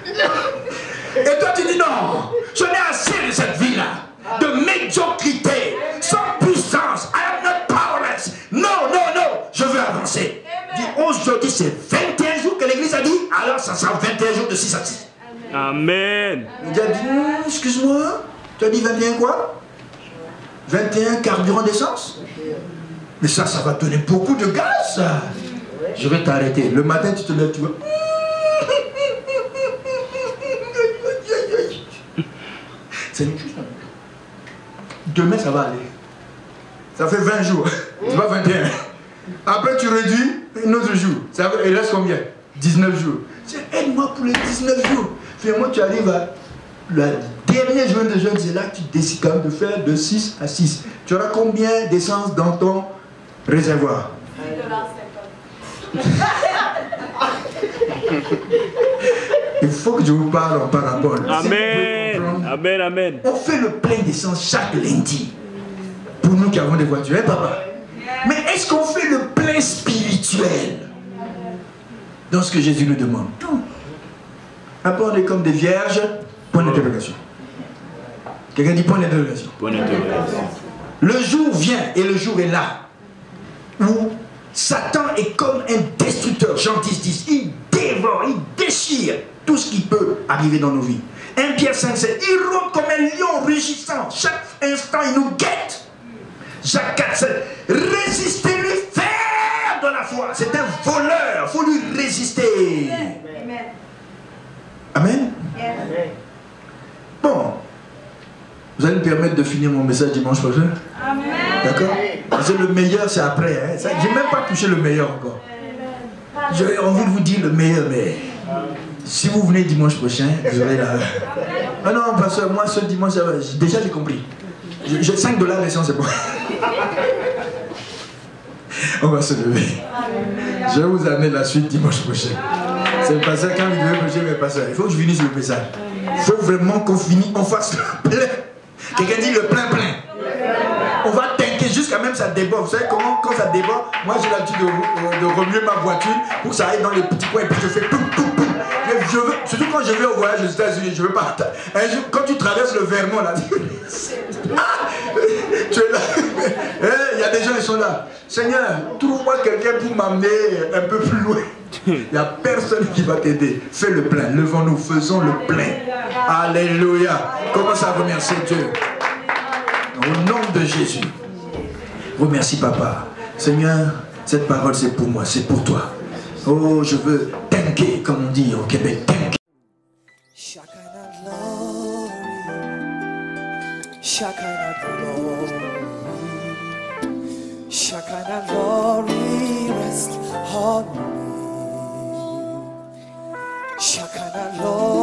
S3: Et toi tu dis non, je n'ai assez de cette vie-là, de médiocrité, sans puissance. I am not powerless. Non, non, non, je veux avancer. Dis, aujourd'hui c'est 21 jours que l'église a dit, alors ça sera 21 jours de 6 à 6.
S4: Amen.
S3: Il a dit, excuse-moi, tu as dit 21 quoi? 21 carburant d'essence? Mais ça va donner beaucoup de gaz, ça. Je vais t'arrêter. Le matin, tu te lèves, tu vois. C'est une chose. Demain, ça va aller. Ça fait 20 jours. C'est pas 21. Après, tu réduis un autre jour. Il reste combien? 19 jours. Aide-moi pour les 19 jours. Finalement, tu arrives à la dernière journée de jeûne. C'est là que tu décides quand même de faire de 6 à 6. Tu auras combien d'essence dans ton réservoir? Il faut que je vous parle en parabole.
S4: Amen. Amen, amen.
S3: On fait le plein d'essence chaque lundi. Pour nous qui avons des voitures, hein, papa? Mais est-ce qu'on fait le plein spirituel dans ce que Jésus nous demande? Non. Après, on est comme des vierges. Point d'interrogation. Quelqu'un dit point d'interrogation.
S4: Point d'interrogation.
S3: Le jour vient et le jour est là où Satan est comme un destructeur. Jean 10, il dévore, il déchire tout ce qui peut arriver dans nos vies. 1 Pierre 5, 7, il rôde comme un lion rugissant. Chaque instant, il nous guette. Jacques 4, 7, résistez-lui ferme dans la foi. C'est un voleur, il faut lui résister. Amen. Bon, vous allez me permettre de finir mon message dimanche prochain? Amen. D'accord? Parce que le meilleur, c'est après. Hein? Je n'ai même pas touché le meilleur encore. J'ai envie de vous dire le meilleur, mais si vous venez dimanche prochain, vous aurez la... Ah non, parce que moi, ce dimanche, déjà j'ai compris. J'ai $5 d'essence, c'est bon. On va se lever. Je vais vous amener la suite dimanche prochain. C'est le pasteur, quand il devait prêcher, mais pasteur, il faut que je finisse le message. Il faut vraiment qu'on finisse, on fasse le plein. Quelqu'un dit le plein. On va tanker jusqu'à même ça déborde. Vous savez comment, quand ça déborde, moi j'ai l'habitude de remuer ma voiture pour que ça aille dans les petits coins et puis je fais poum poum poum. Je veux, surtout quand je vais au voyage aux États-Unis, je veux pas. Un jour, quand tu traverses le Vermont là, tu es là. Il y a des gens qui sont là. Seigneur, trouve-moi quelqu'un pour m'amener un peu plus loin. Il n'y a personne qui va t'aider. Fais le plein. Levons-nous, faisons le plein. Alléluia. Commence à remercier Dieu. Au nom de Jésus. Remercie papa. Seigneur, cette parole c'est pour moi, c'est pour toi. Oh, je veux tanker, comme on dit au Québec, tanker.
S1: Shekinah glory, Shekinah glory, Shekinah glory, rest on me. Shekinah glory.